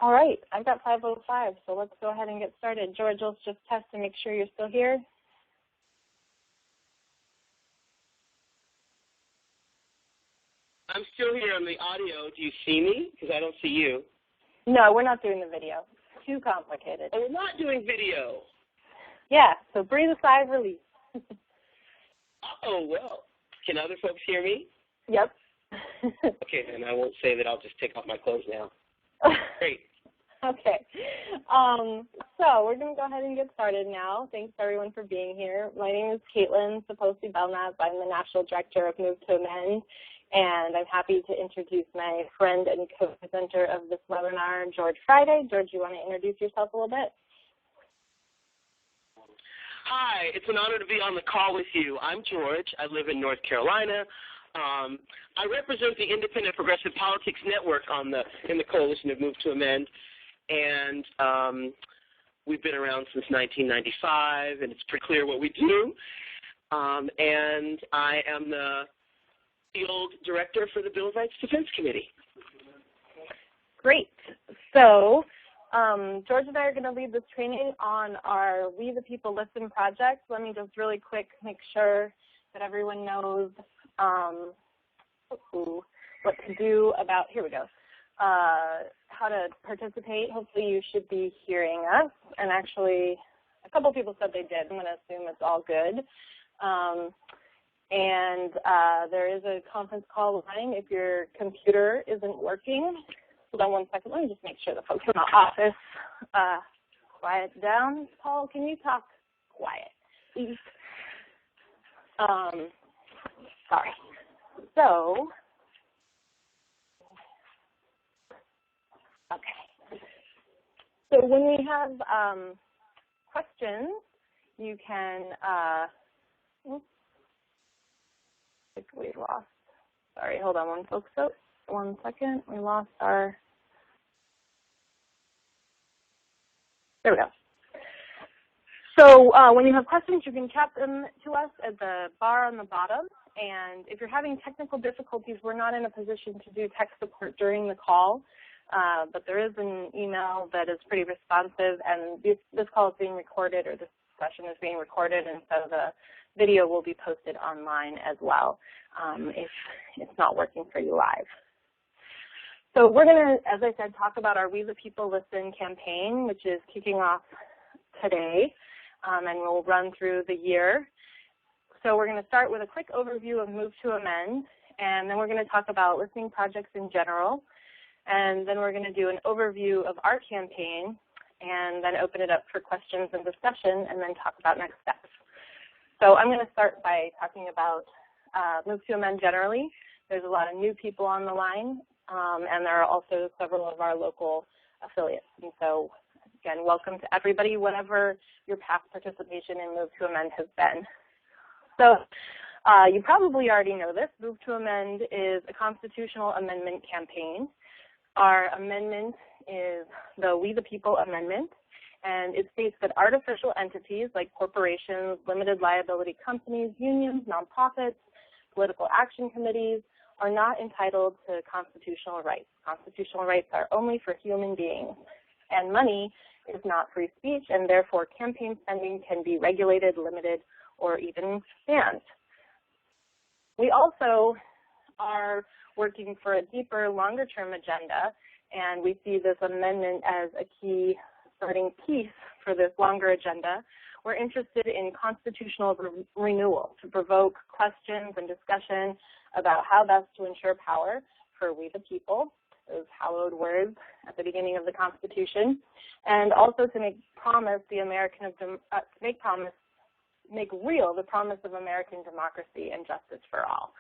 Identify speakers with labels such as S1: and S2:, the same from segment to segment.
S1: All right, I've got 5:05, so let's go ahead and get started. George, let's just test to make sure you're still here.
S2: I'm still here on the audio. Do you see me? Because I don't see you.
S1: No, we're not doing the video. Too complicated.
S2: Oh, we're not doing video.
S1: Yeah, so breathe a sigh of relief.
S2: Oh, well. Can other folks hear me?
S1: Yep.
S2: Okay, then I won't say that. I'll just take off my clothes now. Great.
S1: Okay. So we're going to go ahead and get started now. Thanks, everyone, for being here. My name is Caitlin Saposi Belknap. I'm the National Director of Move to Amend, and I'm happy to introduce my friend and co-presenter of this webinar, George Friday. George, you want to introduce yourself a little bit?
S2: Hi, it's an honor to be on the call with you. I'm George. I live in North Carolina. I represent the Independent Progressive Politics Network in the coalition of Move to Amend, and we've been around since 1995, and it's pretty clear what we do. And I am the field director for the Bill of Rights Defense Committee.
S1: Great. So George and I are going to lead this training on our We the People Listen project. Let me just really quick make sure that everyone knows what to do about, here we go, how to participate. Hopefully you should be hearing us. And actually, a couple people said they did. I'm going to assume it's all good. There is a conference call line if your computer isn't working. Hold on one second. Let me just make sure the folks in the office quiet down. Paul, can you talk quiet, please? Sorry. So, okay. So when we have questions, you can, oops, I think we lost, sorry, hold on one, folks. So, 1 second, we lost our, there we go. So when you have questions, you can chat them to us at the bar on the bottom. And if you're having technical difficulties, we're not in a position to do tech support during the call, but there is an email that is pretty responsive, and this call is being recorded, or this session is being recorded, and so the video will be posted online as well if it's not working for you live. So we're going to, as I said, talk about our We the People Listen campaign, which is kicking off today, and we'll run through the year. So we're going to start with a quick overview of Move to Amend, and then we're going to talk about listening projects in general, and then we're going to do an overview of our campaign, and then open it up for questions and discussion, and then talk about next steps. So I'm going to start by talking about Move to Amend generally. There's a lot of new people on the line, and there are also several of our local affiliates. And so, again, welcome to everybody, whatever your past participation in Move to Amend has been. So you probably already know this. Move to Amend is a constitutional amendment campaign. Our amendment is the We the People Amendment, and it states that artificial entities like corporations, limited liability companies, unions, nonprofits, political action committees are not entitled to constitutional rights. Constitutional rights are only for human beings, and money is not free speech, and therefore campaign spending can be regulated, limited, or even banned. We also are working for a deeper, longer-term agenda, and we see this amendment as a key starting piece for this longer agenda. We're interested in constitutional renewal to provoke questions and discussion about how best to ensure power for we the people, those hallowed words at the beginning of the Constitution, and also to make real the promise of American democracy and justice for all.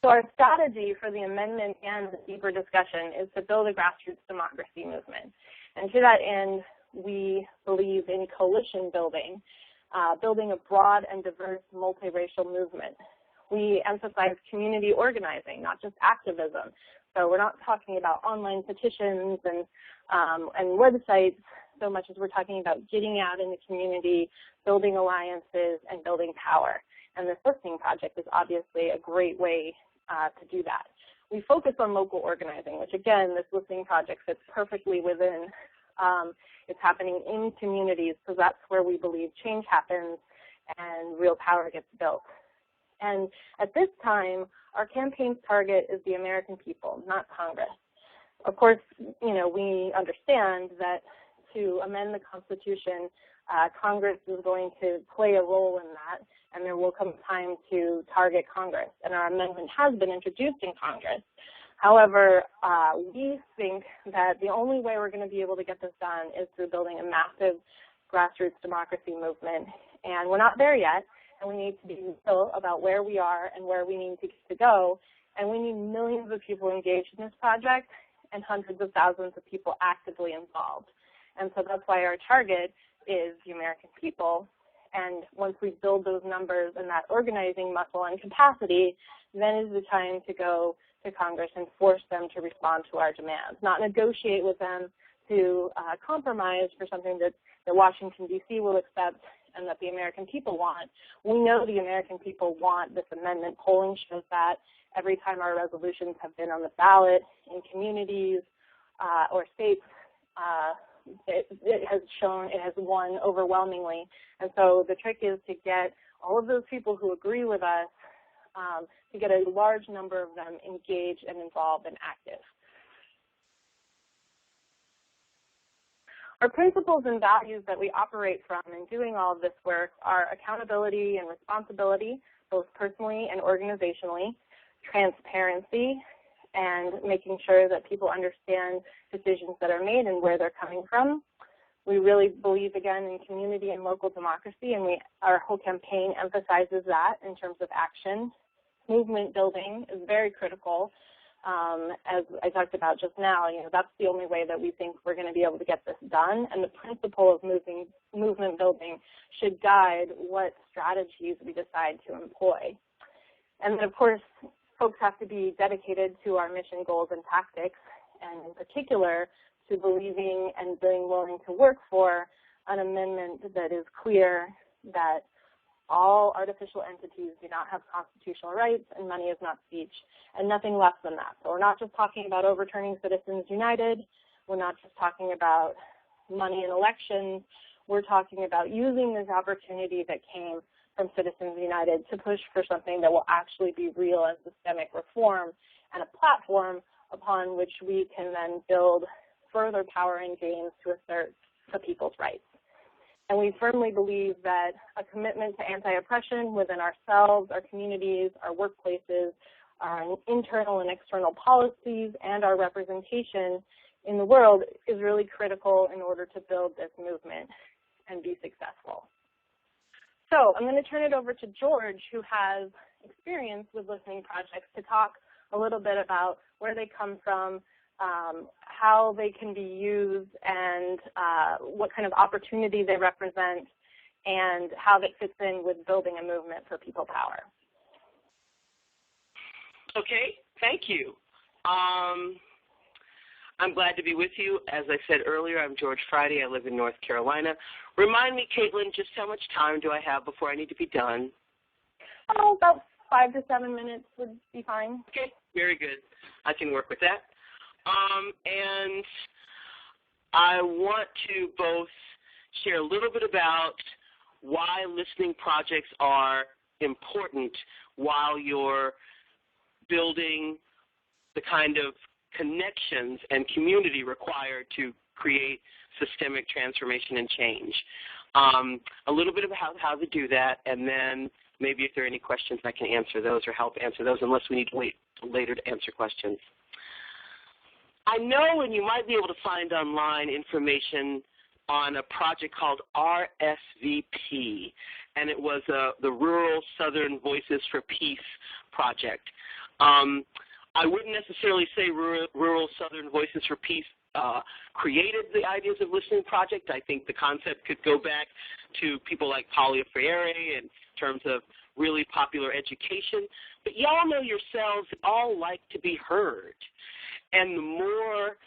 S1: So our strategy for the amendment and the deeper discussion is to build a grassroots democracy movement. And to that end, we believe in coalition building, building a broad and diverse multiracial movement. We emphasize community organizing, not just activism. So we're not talking about online petitions and websites so much as we're talking about getting out in the community, building alliances, and building power. And this listening project is obviously a great way to do that. we focus on local organizing, which again, this listening project fits perfectly within. It's happening in communities, because that's where we believe change happens and real power gets built. And at this time, our campaign's target is the American people, not Congress. Of course, we understand that to amend the Constitution, Congress is going to play a role in that, and there will come time to target Congress. And our amendment has been introduced in Congress. However, we think that the only way we're going to be able to get this done is through building a massive grassroots democracy movement. And we're not there yet, and we need to be real about where we are and where we need to go. And we need millions of people engaged in this project and hundreds of thousands of people actively involved. And so that's why our target is the American people. And once we build those numbers and that organizing muscle and capacity, then is the time to go to Congress and force them to respond to our demands, not negotiate with them to compromise for something that Washington, D.C. will accept and that the American people want. We know the American people want this amendment. Polling shows that every time our resolutions have been on the ballot in communities or states, it has won overwhelmingly. And so the trick is to get all of those people who agree with us, to get a large number of them engaged and involved and active. Our principles and values that we operate from in doing all of this work are accountability and responsibility, both personally and organizationally, transparency, and making sure that people understand decisions that are made and where they're coming from. We really believe, again, in community and local democracy, and our whole campaign emphasizes that in terms of action. Movement building is very critical. As I talked about just now, that's the only way that we think we're going to be able to get this done, and the principle of movement building should guide what strategies we decide to employ. And then, of course, folks have to be dedicated to our mission, goals, and tactics, and in particular to believing and being willing to work for an amendment that is clear that all artificial entities do not have constitutional rights and money is not speech, and nothing less than that. So we're not just talking about overturning Citizens United. We're not just talking about money in elections. We're talking about using this opportunity that came from Citizens United to push for something that will actually be real and systemic reform and a platform upon which we can then build further power and gains to assert the people's rights. And we firmly believe that a commitment to anti-oppression within ourselves, our communities, our workplaces, our internal and external policies, and our representation in the world is really critical in order to build this movement and be successful. So I'm going to turn it over to George, who has experience with listening projects, to talk a little bit about where they come from, how they can be used, and what kind of opportunity they represent, and how that fits in with building a movement for people power.
S2: Okay, thank you. I'm glad to be with you. As I said earlier, I'm George Friday. I live in North Carolina. Remind me, Caitlin, just how much time do I have before I need to be done?
S1: Oh, about 5 to 7 minutes would be fine.
S2: Okay, very good. I can work with that. And I want to both share a little bit about why listening projects are important while you're building the kind of connections and community required to create systemic transformation and change. A little bit about how to do that, and then maybe if there are any questions, I can answer those or help answer those, unless we need to wait later to answer questions. I know, and you might be able to find online information on a project called RSVP, and it was the Rural Southern Voices for Peace project. I wouldn't necessarily say Rural Southern Voices for Peace created the Ideas of Listening project. I think the concept could go back to people like Paulo Freire in terms of really popular education. But y'all know yourselves all like to be heard. And the more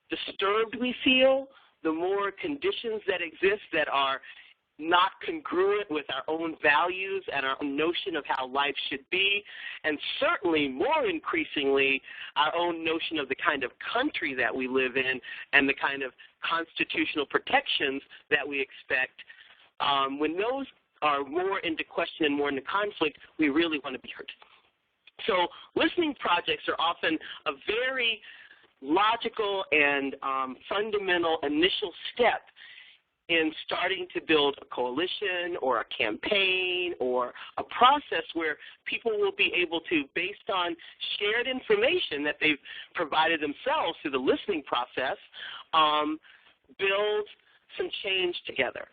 S2: disturbed we feel, the more conditions that exist that are not congruent with our own values and our own notion of how life should be, and certainly more increasingly our own notion of the kind of country that we live in and the kind of constitutional protections that we expect. When those are more into question and more into conflict, we really want to be heard. So listening projects are often a very logical and fundamental initial step in starting to build a coalition or a campaign or a process where people will be able to, based on shared information that they've provided themselves through the listening process, build some change together.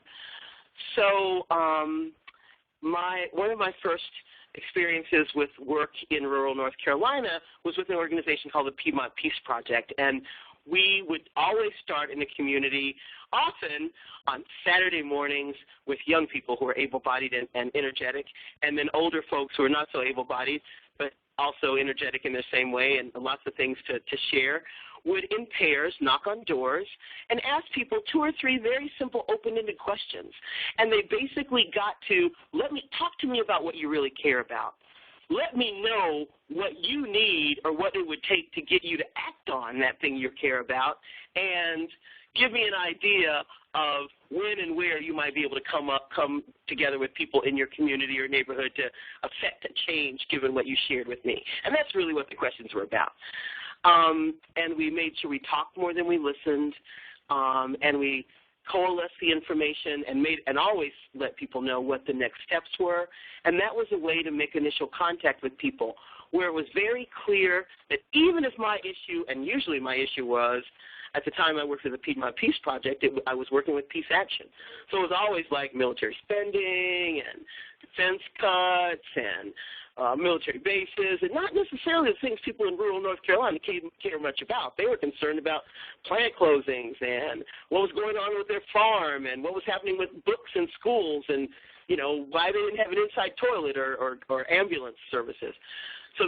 S2: So one of my first experiences with work in rural North Carolina was with an organization called the Piedmont Peace Project, and we would always start in the community, often on Saturday mornings, with young people who are able-bodied and energetic, and then older folks who are not so able-bodied, but also energetic in the same way and lots of things to share, would in pairs knock on doors and ask people 2 or 3 very simple open-ended questions. And they basically got to, talk to me about what you really care about. Let me know what you need or what it would take to get you to act on that thing you care about, and give me an idea of when and where you might be able to come together with people in your community or neighborhood to affect a change given what you shared with me. And that's really what the questions were about. And we made sure we talked more than we listened, and we coalesced the information and always let people know what the next steps were. And that was a way to make initial contact with people where it was very clear that even if my issue, and usually my issue was, at the time I worked for the Piedmont Peace Project, I was working with peace action. So it was always like military spending and defense cuts and military bases, and not necessarily the things people in rural North Carolina care much about. They were concerned about plant closings and what was going on with their farm and what was happening with books in schools and, why they didn't have an inside toilet or ambulance services. So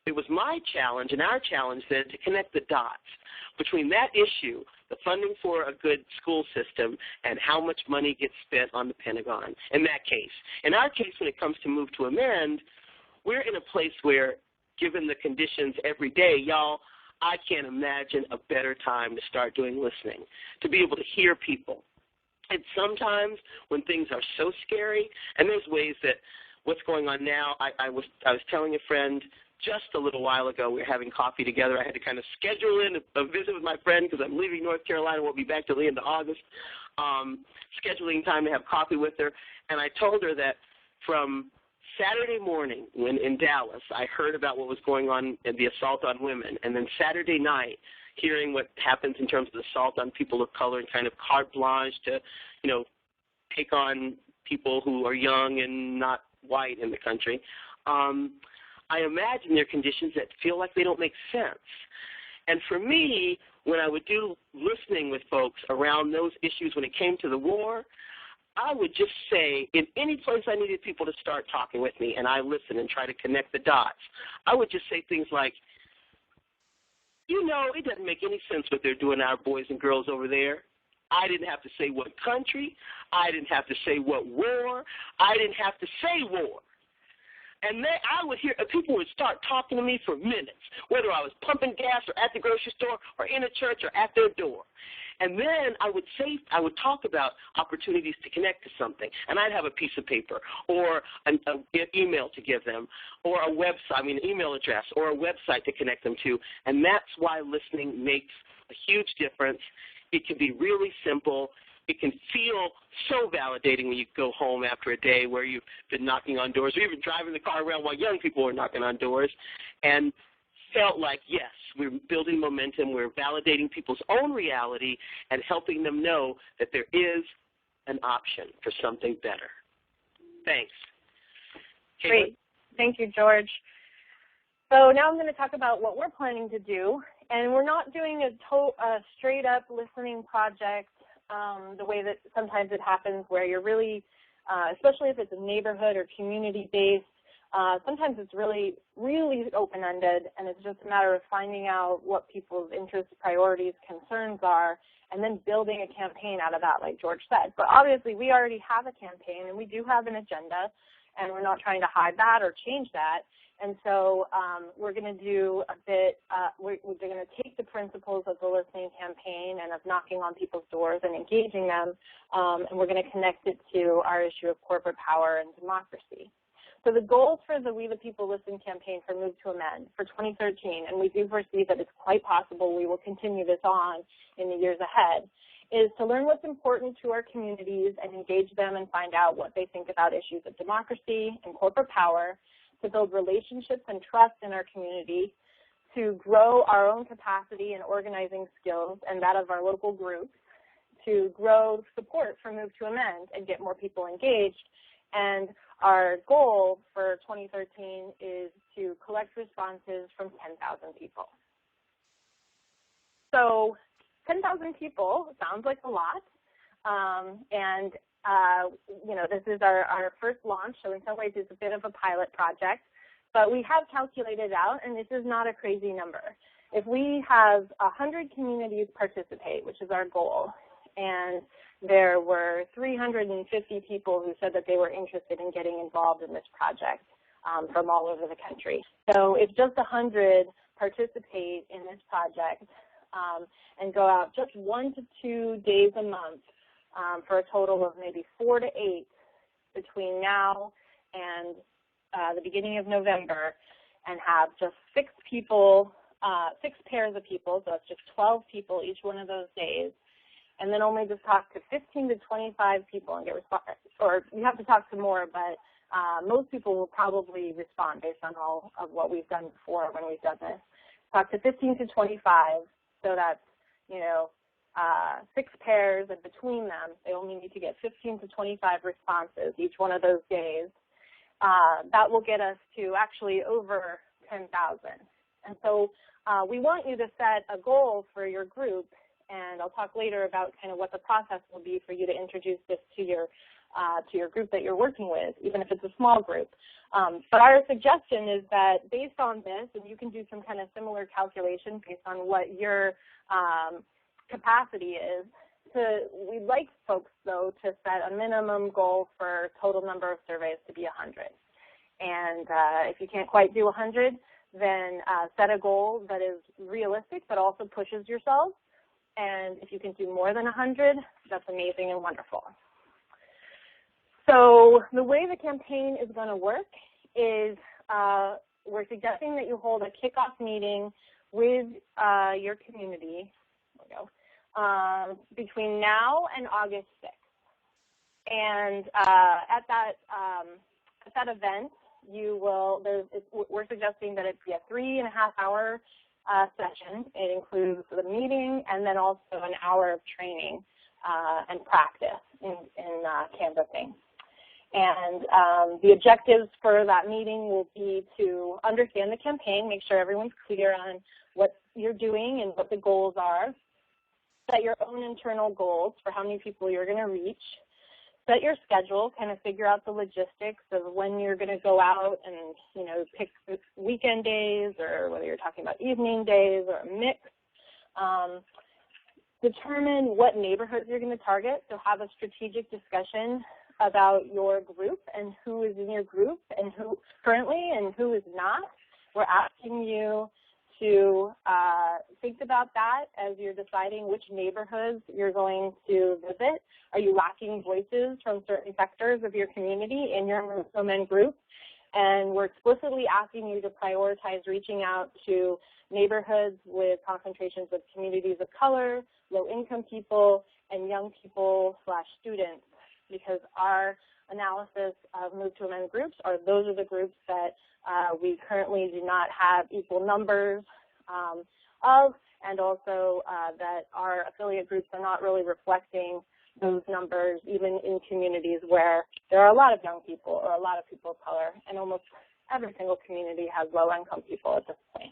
S2: it was my challenge and our challenge then to connect the dots between that issue, the funding for a good school system, and how much money gets spent on the Pentagon in that case. In our case, when it comes to Move to Amend, we're in a place where, given the conditions every day, y'all, I can't imagine a better time to start doing listening, to be able to hear people. And sometimes when things are so scary, and there's ways that what's going on now, I was telling a friend just a little while ago, we were having coffee together. I had to kind of schedule in a visit with my friend because I'm leaving North Carolina. We'll be back till the end of August. Scheduling time to have coffee with her. And I told her that from Saturday morning when in Dallas, I heard about what was going on in the assault on women. And then Saturday night, hearing what happens in terms of the assault on people of color and kind of carte blanche to, take on people who are young and not white in the country. I imagine there are conditions that feel like they don't make sense. And for me, when I would do listening with folks around those issues when it came to the war, I would just say, in any place I needed people to start talking with me and I listen and try to connect the dots, I would just say things like, it doesn't make any sense what they're doing to our boys and girls over there. I didn't have to say what country. I didn't have to say what war. I didn't have to say war. And then I would hear people would start talking to me for minutes, whether I was pumping gas or at the grocery store or in a church or at their door. And then I would talk about opportunities to connect to something, and I'd have a piece of paper or an email to give them, or a website, an email address or a website to connect them to. And that's why listening makes a huge difference. It can be really simple. It can feel so validating when you go home after a day where you've been knocking on doors, or even driving the car around while young people are knocking on doors, and felt like, yes, we're building momentum, we're validating people's own reality and helping them know that there is an option for something better. Thanks.
S1: Great. Thank you, George. So now I'm going to talk about what we're planning to do, and we're not doing a straight-up listening project the way that sometimes it happens where you're really, especially if it's a neighborhood or community-based, Sometimes it's really, really open-ended, and it's just a matter of finding out what people's interests, priorities, concerns are, and then building a campaign out of that, like George said. But obviously, we already have a campaign, and we do have an agenda, and we're not trying to hide that or change that. And so we're going to do a bit, we're going to take the principles of the listening campaign and of knocking on people's doors and engaging them, and we're going to connect it to our issue of corporate power and democracy. So the goals for the We the People Listen campaign for Move to Amend for 2013, and we do foresee that it's quite possible we will continue this on in the years ahead, is to learn what's important to our communities and engage them and find out what they think about issues of democracy and corporate power, to build relationships and trust in our community, to grow our own capacity and organizing skills and that of our local groups, to grow support for Move to Amend and get more people engaged. And our goal for 2013 is to collect responses from 10,000 people. So 10,000 people sounds like a lot, you know, this is our first launch, so in some ways it's a bit of a pilot project, but we have calculated out, and this is not a crazy number. If we have 100 communities participate, which is our goal, and there were 350 people who said that they were interested in getting involved in this project from all over the country. So if just 100 participate in this project and go out just 1 to 2 days a month for a total of maybe 4 to 8 between now and the beginning of November, and have just 6 people, 6 pairs of people, so that's just 12 people each one of those days, and then only just talk to 15 to 25 people and get response, or you have to talk to more, but most people will probably respond based on all of what we've done before when we've done this. Talk to 15 to 25, so that's, you know, 6 pairs, and between them, they only need to get 15 to 25 responses each one of those days. That will get us to actually over 10,000. And so we want you to set a goal for your group, and I'll talk later about kind of what the process will be for you to introduce this to your group that you're working with, even if it's a small group. But our suggestion is that based on this, and you can do some kind of similar calculation based on what your capacity is, we'd like folks, though, to set a minimum goal for total number of surveys to be 100. And if you can't quite do 100, then set a goal that is realistic but also pushes yourself. And if you can do more than 100, that's amazing and wonderful. So the way the campaign is going to work is we're suggesting that you hold a kickoff meeting with your community between now and August 6th. And at that event, we're suggesting that it be a 3.5-hour session. It includes the meeting and then also an hour of training and practice in canvassing. And the objectives for that meeting will be to understand the campaign, make sure everyone's clear on what you're doing and what the goals are, set your own internal goals for how many people you're going to reach, set your schedule, kind of figure out the logistics of when you're going to go out and, you know, pick weekend days or whether you're talking about evening days or a mix. Determine what neighborhoods you're going to target, so have a strategic discussion about your group and who is in your group and who currently and who is not. We're asking you to think about that as you're deciding which neighborhoods you're going to visit. Are you lacking voices from certain sectors of your community in your Move to Amend group? And we're explicitly asking you to prioritize reaching out to neighborhoods with concentrations of communities of color, low-income people, and young people / students, because our analysis of Move to Amend groups those are the groups that we currently do not have equal numbers of, and also that our affiliate groups are not really reflecting those numbers even in communities where there are a lot of young people or a lot of people of color, and almost every single community has low-income people at this point.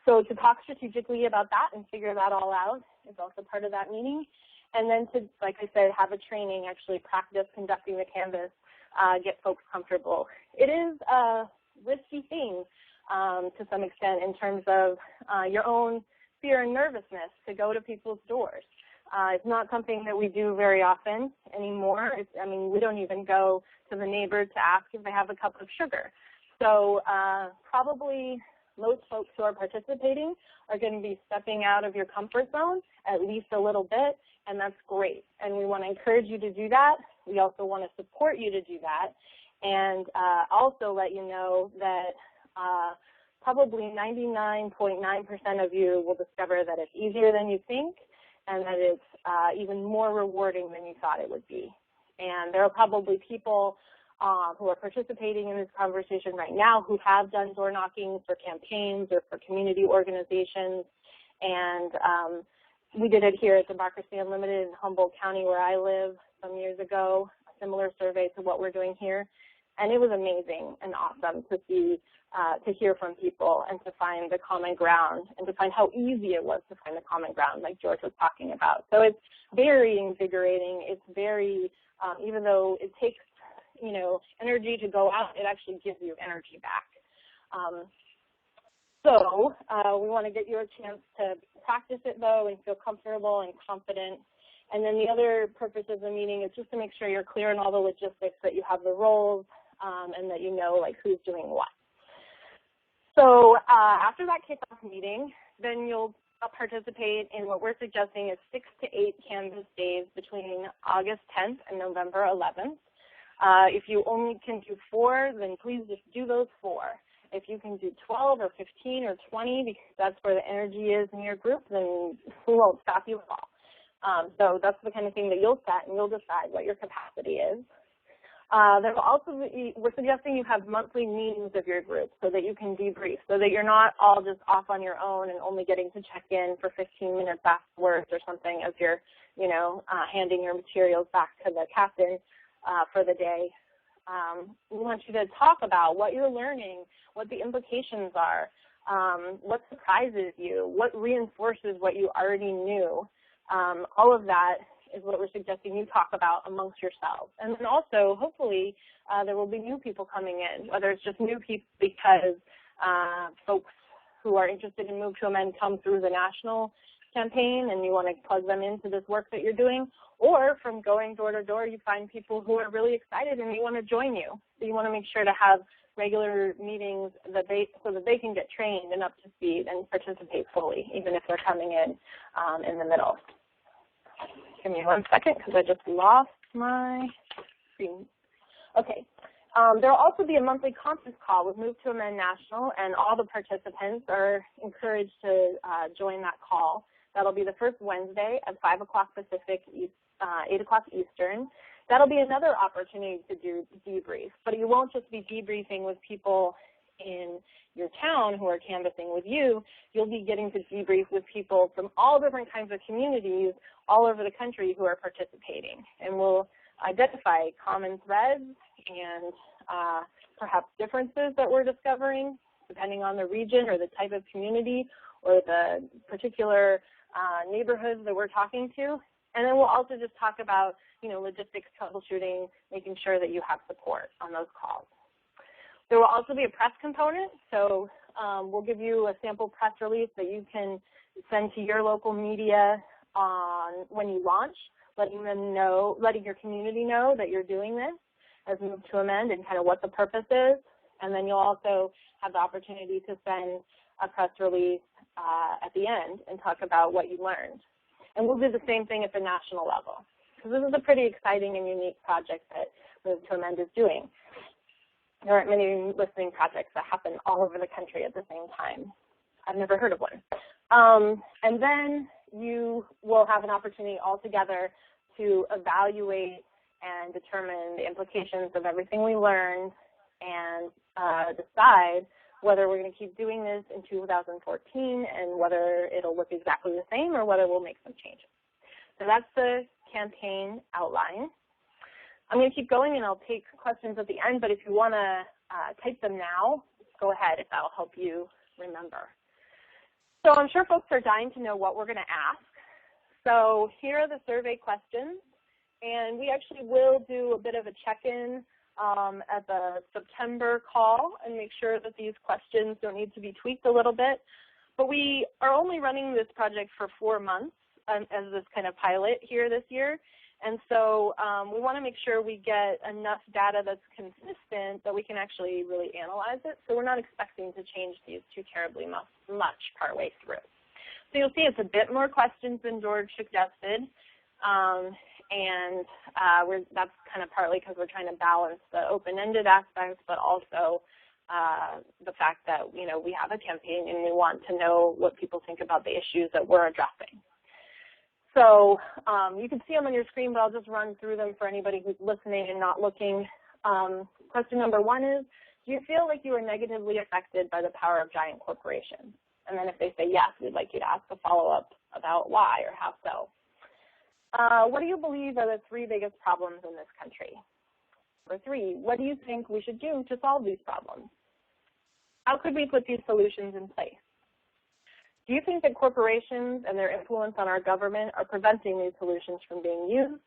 S1: So to talk strategically about that and figure that all out is also part of that meeting. And then to, like I said, have a training, actually practice conducting the canvas get folks comfortable. It is a risky thing to some extent in terms of your own fear and nervousness to go to people's doors. It's not something that we do very often anymore. I mean, we don't even go to the neighbor to ask if they have a cup of sugar. So probably most folks who are participating are going to be stepping out of your comfort zone at least a little bit, and that's great. And we want to encourage you to do that. We also want to support you to do that, and also let you know that probably 99.9% of you will discover that it's easier than you think, and that it's even more rewarding than you thought it would be. And there are probably people who are participating in this conversation right now who have done door knocking for campaigns or for community organizations. And we did it here at Democracy Unlimited in Humboldt County where I live some years ago, a similar survey to what we're doing here. And it was amazing and awesome to see, to hear from people and to find the common ground and to find how easy it was to find the common ground like George was talking about. So it's very invigorating. It's very, even though it takes, energy to go out, it actually gives you energy back. So we want to get you a chance to practice it, though, and feel comfortable and confident. And then the other purpose of the meeting is just to make sure you're clear on all the logistics, that you have the roles, and that you know, like, who's doing what. So after that kickoff meeting, then you'll participate in what we're suggesting is 6 to 8 Canvas days between August 10th and November 11th. If you only can do 4, then please just do those 4. If you can do 12 or 15 or 20, because that's where the energy is in your group, then we won't stop you at all. So that's the kind of thing that you'll set, and you'll decide what your capacity is. There will also be, we're suggesting you have monthly meetings of your group so that you can debrief, so that you're not all just off on your own and only getting to check in for 15 minutes afterwards or something as you're, handing your materials back to the captain for the day. We want you to talk about what you're learning, what the implications are, what surprises you, what reinforces what you already knew. All of that is what we're suggesting you talk about amongst yourselves. And then also, hopefully, there will be new people coming in, whether it's just new people because folks who are interested in Move to Amend come through the national campaign and you want to plug them into this work that you're doing, or from going door to door, you find people who are really excited and they want to join you. So you want to make sure to have regular meetings so that they can get trained and up to speed and participate fully, even if they're coming in the middle. Give me 1 second because I just lost my screen. Okay. There will also be a monthly conference call with Move to Amend National, and all the participants are encouraged to join that call. That'll be the first Wednesday at 5 o'clock Pacific, 8 o'clock Eastern. That'll be another opportunity to do debrief, but you won't just be debriefing with people in your town who are canvassing with you. You'll be getting to debrief with people from all different kinds of communities all over the country who are participating. And we'll identify common threads and perhaps differences that we're discovering depending on the region or the type of community or the particular neighborhoods that we're talking to. And then we'll also just talk about, logistics, troubleshooting, making sure that you have support on those calls. There will also be a press component, so we'll give you a sample press release that you can send to your local media when you launch, letting your community know that you're doing this as Move to Amend and kind of what the purpose is. And then you'll also have the opportunity to send a press release at the end and talk about what you learned. And we'll do the same thing at the national level, because this is a pretty exciting and unique project that Move to Amend is doing. There aren't many listening projects that happen all over the country at the same time. I've never heard of one. And then you will have an opportunity altogether to evaluate and determine the implications of everything we learned and decide whether we're going to keep doing this in 2014 and whether it'll look exactly the same or whether we'll make some changes. So that's the campaign outline. I'm going to keep going and I'll take questions at the end, but if you want to type them now, go ahead if that'll help you remember. So I'm sure folks are dying to know what we're going to ask. So here are the survey questions, and we actually will do a bit of a check-in at the September call and make sure that these questions don't need to be tweaked a little bit. But we are only running this project for 4 months as this kind of pilot here this year. And so we want to make sure we get enough data that's consistent that we can actually really analyze it. So we're not expecting to change these too terribly much partway through. So you'll see it's a bit more questions than George suggested. That's kind of partly because we're trying to balance the open-ended aspects, but also the fact that, you know, we have a campaign and we want to know what people think about the issues that we're addressing. So you can see them on your screen, but I'll just run through them for anybody who's listening and not looking. Question number 1 is, do you feel like you are negatively affected by the power of giant corporations? And then if they say yes, we'd like you to ask a follow-up about why or how so. What do you believe are the 3 biggest problems in this country? Number 3, what do you think we should do to solve these problems? How could we put these solutions in place? Do you think that corporations and their influence on our government are preventing these solutions from being used?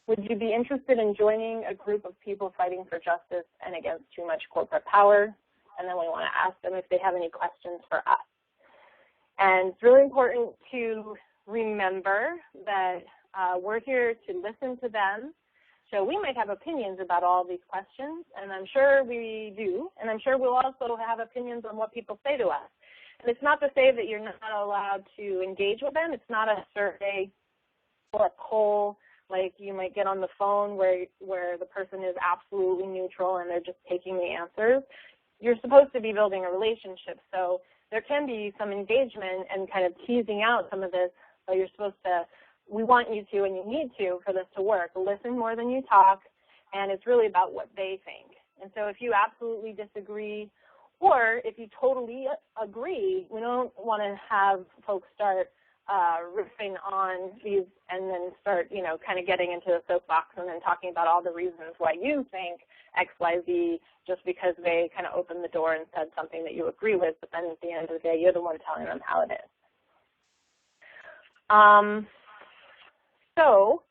S1: Would you be interested in joining a group of people fighting for justice and against too much corporate power? And then we want to ask them if they have any questions for us. And it's really important to remember that we're here to listen to them. So we might have opinions about all these questions, and I'm sure we do, and I'm sure we'll also have opinions on what people say to us. And it's not to say that you're not allowed to engage with them. It's not a survey or a poll like you might get on the phone where the person is absolutely neutral and they're just taking the answers. You're supposed to be building a relationship, so there can be some engagement and kind of teasing out some of this, but you're supposed to, we want you to and you need to for this to work. Listen more than you talk, and it's really about what they think. And so if you absolutely disagree, or if you totally agree, we don't want to have folks start riffing on these and then start, you know, kind of getting into the soapbox and then talking about all the reasons why you think X, Y, Z just because they kind of opened the door and said something that you agree with, but then at the end of the day, you're the one telling them how it is. So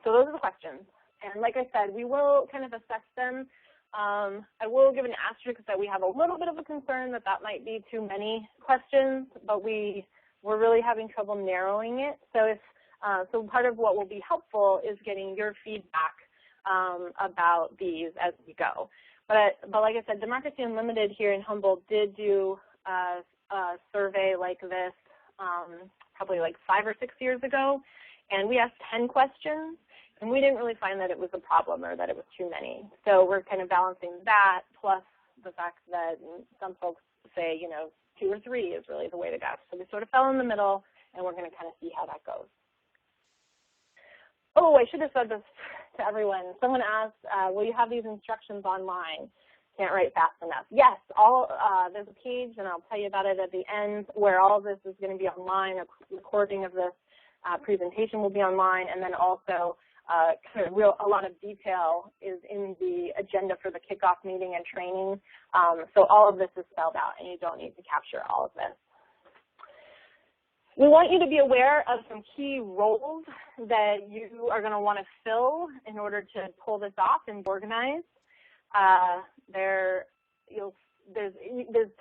S1: those are the questions. And like I said, we will kind of assess them. I will give an asterisk that we have a little bit of a concern that that might be too many questions, but we're really having trouble narrowing it. So so part of what will be helpful is getting your feedback about these as we go. But like I said, Democracy Unlimited here in Humboldt did do a survey like this probably like 5 or 6 years ago, and we asked 10 questions. And we didn't really find that it was a problem or that it was too many. So we're kind of balancing that plus the fact that some folks say, you know, 2 or 3 is really the way to go. So we sort of fell in the middle, and we're going to kind of see how that goes. Oh, I should have said this to everyone. Someone asked, will you have these instructions online? Can't write fast enough. Yes, there's a page, and I'll tell you about it at the end, where all of this is going to be online. A recording of this presentation will be online, and then also kind of a lot of detail is in the agenda for the kickoff meeting and training. So all of this is spelled out, and you don't need to capture all of this. We want you to be aware of some key roles that you are going to want to fill in order to pull this off and organize. There's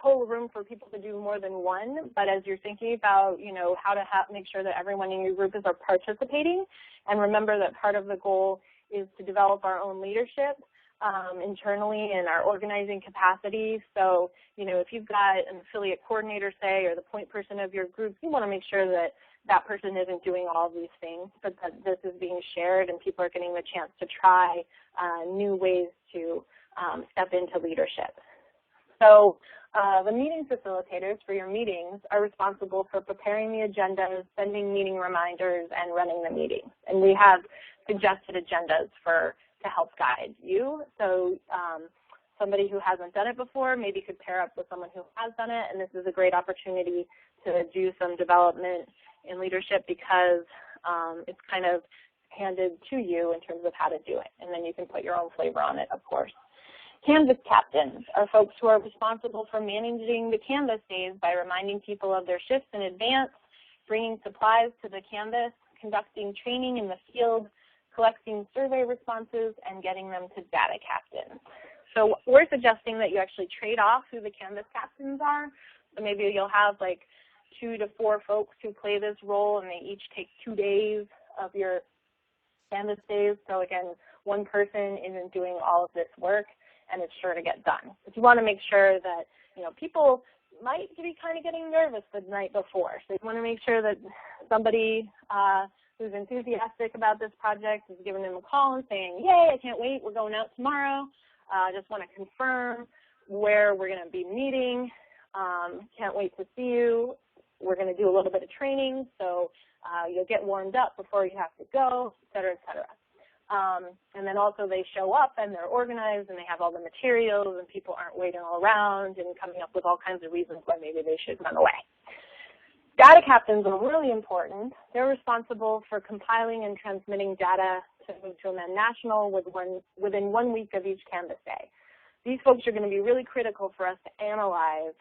S1: total room for people to do more than one, but as you're thinking about, you know, how to make sure that everyone in your group is participating, and remember that part of the goal is to develop our own leadership internally in our organizing capacity. So, you know, if you've got an affiliate coordinator, say, or the point person of your group, you want to make sure that that person isn't doing all of these things, but that this is being shared and people are getting the chance to try new ways to step into leadership. So the meeting facilitators for your meetings are responsible for preparing the agendas, sending meeting reminders, and running the meetings. And we have suggested agendas to help guide you. So somebody who hasn't done it before maybe could pair up with someone who has done it, and this is a great opportunity to do some development in leadership because it's kind of handed to you in terms of how to do it, and then you can put your own flavor on it, of course. Canvas captains are folks who are responsible for managing the Canvas days by reminding people of their shifts in advance, bringing supplies to the Canvas, conducting training in the field, collecting survey responses, and getting them to data captains. So we're suggesting that you actually trade off who the Canvas captains are. So maybe you'll have like 2 to 4 folks who play this role, and they each take 2 days of your Canvas days. So again, one person isn't doing all of this work, and it's sure to get done. But you want to make sure that, you know, people might be kind of getting nervous the night before. So you want to make sure that somebody who's enthusiastic about this project is giving them a call and saying, yay, I can't wait, we're going out tomorrow. I just want to confirm where we're going to be meeting. Can't wait to see you. We're going to do a little bit of training, so you'll get warmed up before you have to go, et cetera, et cetera. And then also they show up and they're organized and they have all the materials and people aren't waiting all around and coming up with all kinds of reasons why maybe they should run away. Data captains are really important. They're responsible for compiling and transmitting data to Move to Amend National within 1 week of each Canvas day. These folks are going to be really critical for us to analyze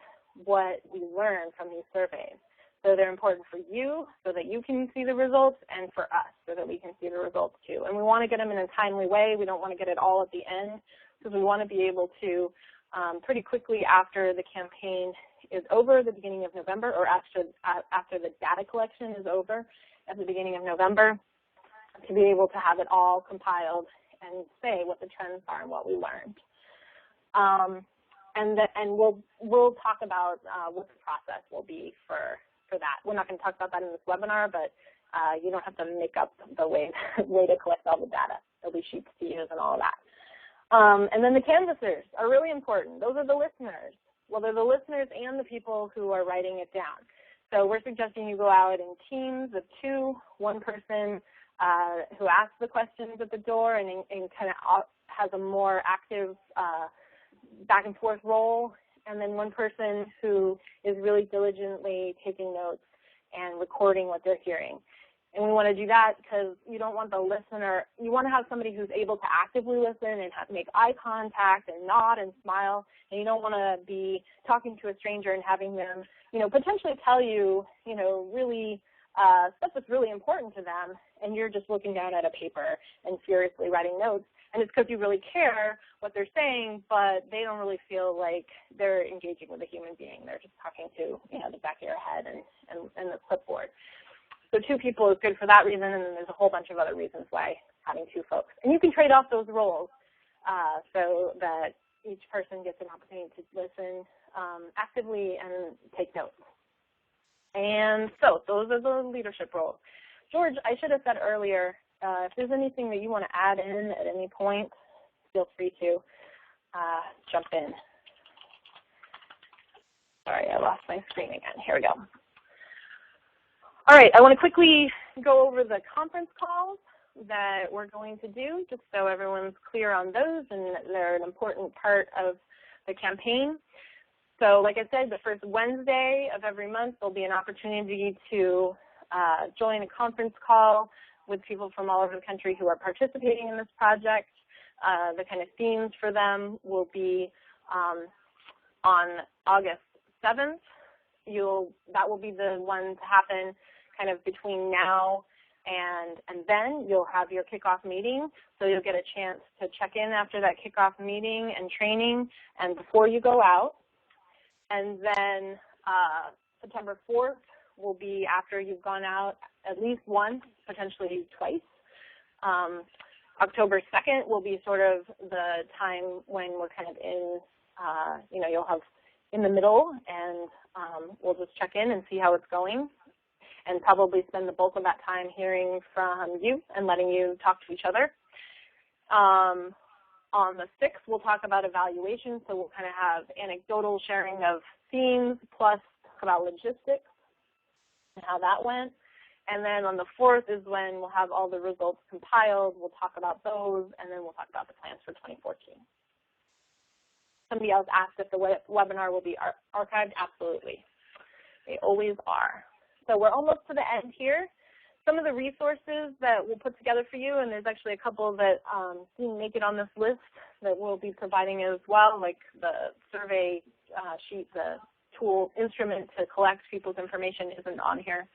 S1: what we learn from these surveys. So they're important for you so that you can see the results, and for us so that we can see the results too. And we want to get them in a timely way. We don't want to get it all at the end, because we want to be able to pretty quickly after the campaign is over, the beginning of November, or after the data collection is over at the beginning of November, to be able to have it all compiled and say what the trends are and what we learned. And we'll talk about what the process will be for that. We're not going to talk about that in this webinar, but you don't have to make up the way to collect all the data. There'll be sheets to use and all of that. And then the canvassers are really important. Those are the listeners. Well, they're the listeners and the people who are writing it down. So we're suggesting you go out in teams of 2, one person who asks the questions at the door and kind of has a more active back and forth role, and then one person who is really diligently taking notes and recording what they're hearing. And we want to do that because you don't want the listener, you want to have somebody who's able to actively listen and make eye contact and nod and smile, and you don't want to be talking to a stranger and having them, potentially tell you, really stuff that's really important to them, and you're just looking down at a paper and furiously writing notes. And it's because you really care what they're saying, but they don't really feel like they're engaging with a human being. They're just talking to, the back of your head and the clipboard. So 2 people is good for that reason, and then there's a whole bunch of other reasons why having 2 folks. And you can trade off those roles so that each person gets an opportunity to listen actively and take notes. And so those are the leadership roles. George, I should have said earlier, if there's anything that you want to add in at any point, feel free to jump in. Sorry, I lost my screen again. Here we go. All right, I want to quickly go over the conference calls that we're going to do, just so everyone's clear on those, and they're an important part of the campaign. So like I said, the first Wednesday of every month, there'll be an opportunity to join a conference call with people from all over the country who are participating in this project. The kind of themes for them will be on August 7th. That will be the one to happen kind of between now and then. You'll have your kickoff meeting, so you'll get a chance to check in after that kickoff meeting and training and before you go out. And then September 4th will be after you've gone out at least once, potentially twice. October 2nd will be sort of the time when we're kind of in, you'll have in the middle, and we'll just check in and see how it's going, and probably spend the bulk of that time hearing from you and letting you talk to each other. On the 6th, we'll talk about evaluation, so we'll kind of have anecdotal sharing of themes, plus talk about logistics and how that went. And then on the 4th is when we'll have all the results compiled. We'll talk about those, and then we'll talk about the plans for 2014. Somebody else asked if the webinar will be archived. Absolutely. They always are. So we're almost to the end here. Some of the resources that we'll put together for you, and there's actually a couple that didn't make it on this list that we'll be providing as well, like the survey sheet, the tool instrument to collect people's information isn't on here.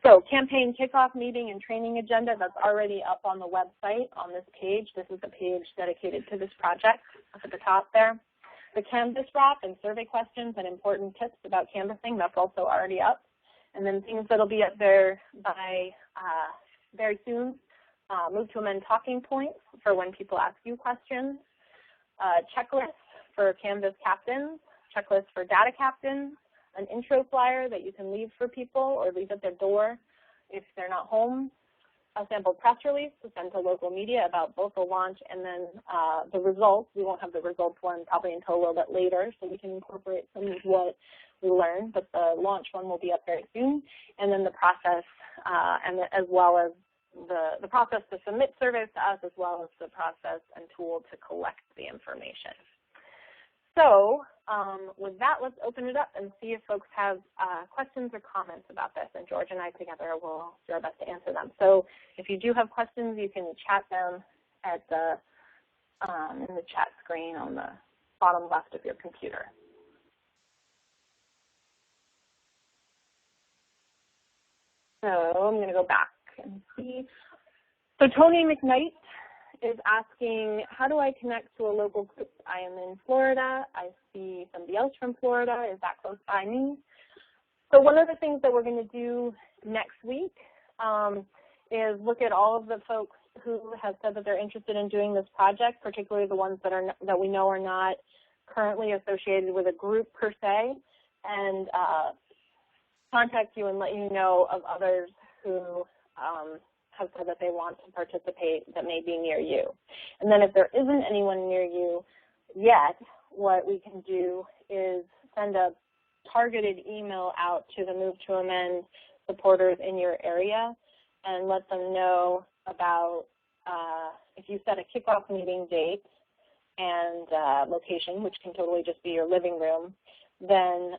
S1: So campaign kickoff meeting and training agenda, that's already up on the website on this page. This is the page dedicated to this project up at the top there. The Canvas wrap and survey questions and important tips about canvassing, that's also already up. And then things that'll be up there by very soon, Move to Amend talking points for when people ask you questions, checklists for Canvas captains, checklists for data captains, an intro flyer that you can leave for people or leave at their door if they're not home, a sample press release to send to local media about both the launch and then the results. We won't have the results one probably until a little bit later, so we can incorporate some of what we learned, but the launch one will be up very soon. And then the process, as well as the process to submit surveys to us, as well as the process and tool to collect the information. So with that, let's open it up and see if folks have questions or comments about this. And George and I together will do our best to answer them. So if you do have questions, you can chat them at the in the chat screen on the bottom left of your computer. So I'm going to go back and see. So Tony McKnight is asking, how do I connect to a local group? I am in Florida. I see somebody else from Florida. Is that close by me? So one of the things that we're going to do next week is look at all of the folks who have said that they're interested in doing this project, particularly the ones that we know are not currently associated with a group per se, and contact you and let you know of others who have said that they want to participate that may be near you. And then if there isn't anyone near you yet, what we can do is send a targeted email out to the Move to Amend supporters in your area and let them know about if you set a kickoff meeting date and location, which can totally just be your living room, then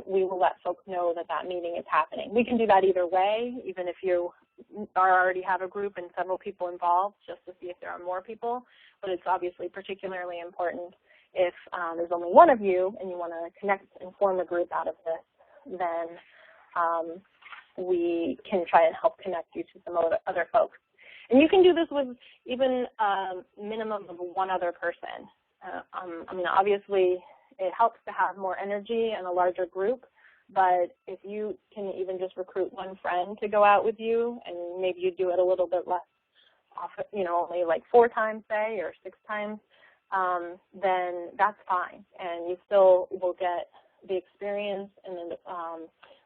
S1: we will let folks know that that meeting is happening. We can do that either way, even if you already have a group and several people involved, just to see if there are more people. But it's obviously particularly important if there's only one of you and you want to connect and form a group out of this, then we can try and help connect you to some other folks. And you can do this with even a minimum of one other person. I mean, obviously, it helps to have more energy and a larger group, but if you can even just recruit one friend to go out with you, and maybe you do it a little bit less often, you know, only like 4 times, say, or 6 times, then that's fine. And you still will get the experience, and then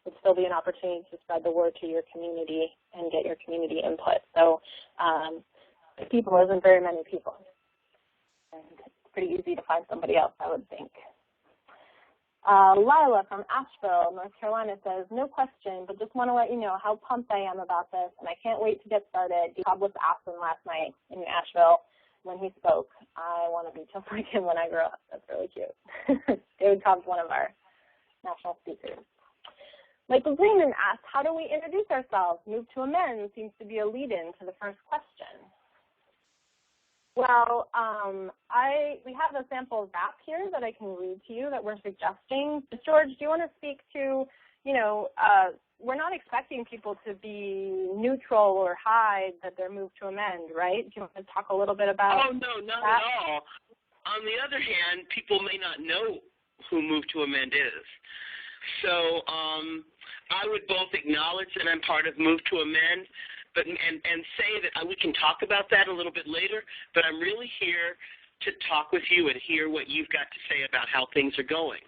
S1: would still be an opportunity to spread the word to your community and get your community input. So people isn't very many people. And it's pretty easy to find somebody else, I would think. Lila from Asheville, North Carolina says, no question, but just want to let you know how pumped I am about this, and I can't wait to get started. Bob was awesome last night in Asheville when he spoke. I want to be just like him when I grow up. That's really cute. David Cobb's one of our national speakers. Michael Greenman asked, how do we introduce ourselves? Move to Amend seems to be a lead-in to the first question. Well, we have a sample wrap here that I can read to you that we're suggesting. George, do you want to speak to, you know, we're not expecting people to be neutral or hide that they're moved to Amend, right? Do you want to talk a little bit about
S2: Oh, no, not
S1: that?
S2: at all. On the other hand, people may not know who Move to Amend is. So I would both acknowledge that I'm part of Move to Amend, but and say that we can talk about that a little bit later, but I'm really here to talk with you and hear what you've got to say about how things are going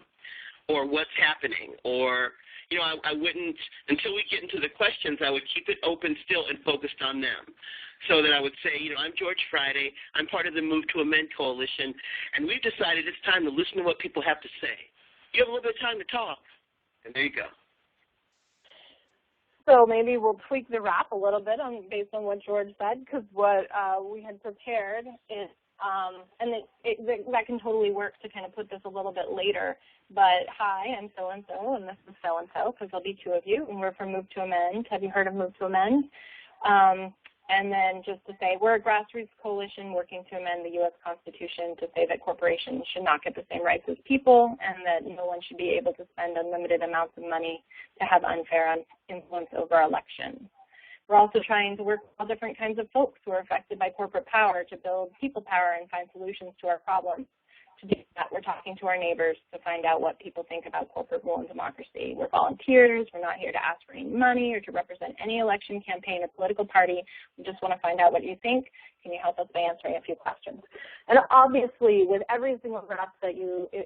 S2: or what's happening. Or, you know, I wouldn't, until we get into the questions, I would keep it open still and focused on them. So that I would say, you know, I'm George Friday, I'm part of the Move to Amend Coalition, and we've decided it's time to listen to what people have to say. You have a little bit of time to talk, and there you go.
S1: So maybe we'll tweak the wrap a little bit based on what George said, because what we had prepared is, and that can totally work to kind of put this a little bit later. But hi, I'm so-and-so, and this is so-and-so, because there'll be 2 of you, and we're from Move to Amend. Have you heard of Move to Amend? And then just to say, we're a grassroots coalition working to amend the U.S. Constitution to say that corporations should not get the same rights as people and that no one should be able to spend unlimited amounts of money to have unfair influence over elections. We're also trying to work with all different kinds of folks who are affected by corporate power to build people power and find solutions to our problems. To do that, we're talking to our neighbors to find out what people think about corporate rule and democracy. We're volunteers. We're not here to ask for any money or to represent any election campaign or political party. We just want to find out what you think. Can you help us by answering a few questions? And obviously, with every single rap that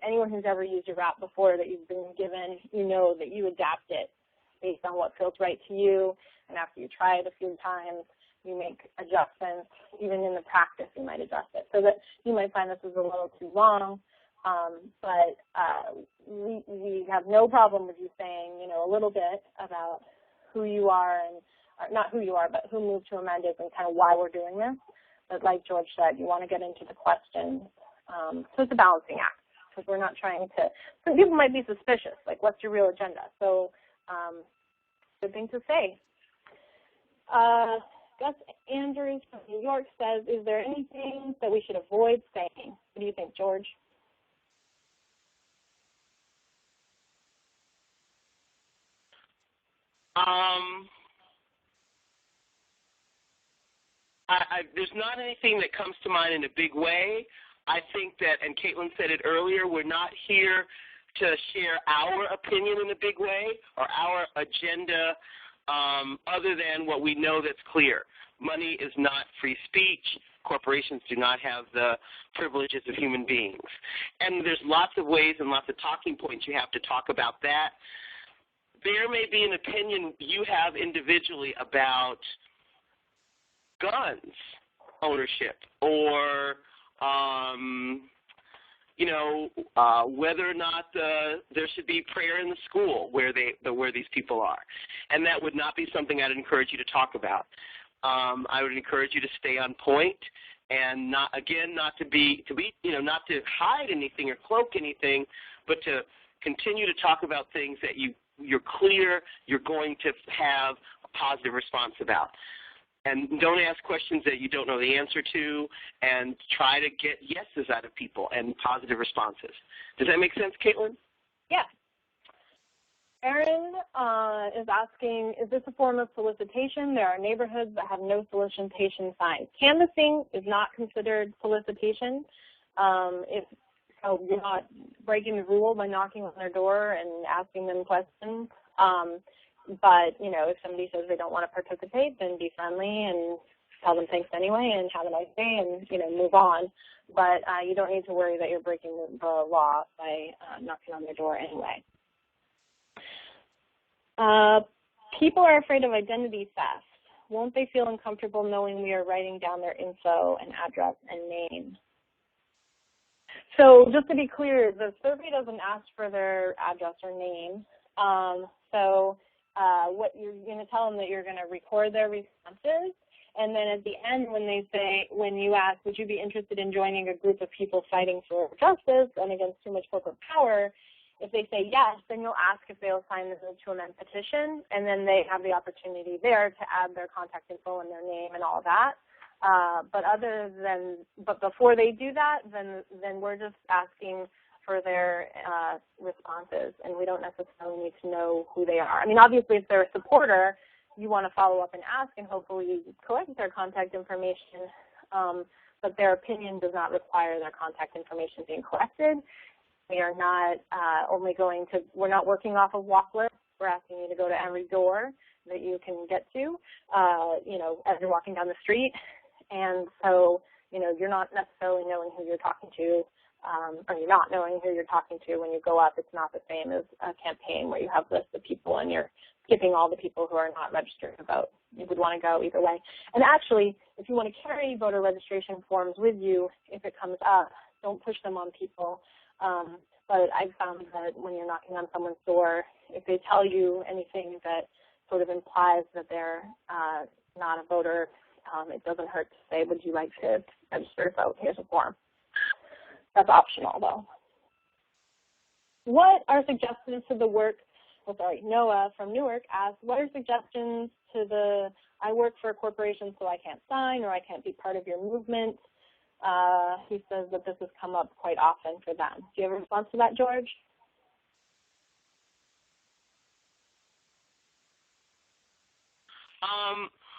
S1: anyone who's ever used a rap before that you've been given, you know that you adapt it based on what feels right to you. And after you try it a few times, you make adjustments. Even in the practice, you might adjust it. So that you might find this is a little too long, but we have no problem with you saying, a little bit about who you are and not who you are, but who Move to Amend is and kind of why we're doing this. But like George said, you want to get into the questions. So it's a balancing act because we're not trying to. Some people might be suspicious, like what's your real agenda? So good thing to say. Gus Andrews from New York says, is there anything that we should avoid saying? What do you think, George?
S2: There's not anything that comes to mind in a big way. I think that, and Caitlin said it earlier, we're not here to share our opinion in a big way or our agenda other than what we know that's clear. Money is not free speech. Corporations do not have the privileges of human beings. And there's lots of ways and lots of talking points you have to talk about that. There may be an opinion you have individually about guns ownership or whether or not there should be prayer in the school where these people are, and that would not be something I'd encourage you to talk about. I would encourage you to stay on point and not to hide anything or cloak anything, but to continue to talk about things that you're clear you're going to have a positive response about. And don't ask questions that you don't know the answer to, and try to get yeses out of people and positive responses. Does that make sense, Caitlin?
S1: Yeah. Erin is asking, is this a form of solicitation? There are neighborhoods that have no solicitation signs. Canvassing is not considered solicitation. So you're not breaking the rule by knocking on their door and asking them questions. But, if somebody says they don't want to participate, then be friendly and tell them thanks anyway and have a nice day and, move on. But you don't need to worry that you're breaking the law by knocking on their door anyway. People are afraid of identity theft. Won't they feel uncomfortable knowing we are writing down their info and address and name? So just to be clear, the survey doesn't ask for their address or name. What you're going to tell them that you're going to record their responses, and then at the end when you ask, would you be interested in joining a group of people fighting for justice and against too much corporate power, if they say yes, then you'll ask if they'll sign the Move to Amend petition, and then they have the opportunity there to add their contact info and their name and all of that. But before they do that, then we're just asking for their responses, and we don't necessarily need to know who they are. I mean, obviously, if they're a supporter, you want to follow up and ask and hopefully collect their contact information, but their opinion does not require their contact information being collected. We are not we're not working off of walk lists. We're asking you to go to every door that you can get to, as you're walking down the street. And so, you're not necessarily knowing who you're talking to, or you're not knowing who you're talking to when you go up. It's not the same as a campaign where you have lists of people and you're skipping all the people who are not registered to vote. You would want to go either way. And actually, if you want to carry voter registration forms with you, if it comes up, don't push them on people. But I've found that when you're knocking on someone's door, if they tell you anything that sort of implies that they're not a voter, it doesn't hurt to say, would you like to register to vote? Here's a form. That's optional, though. What are suggestions to the work? Noah from Newark asked, what are suggestions to the I work for a corporation, so I can't sign, or I can't be part of your movement. He says that this has come up quite often for them. Do you have a response to that, George?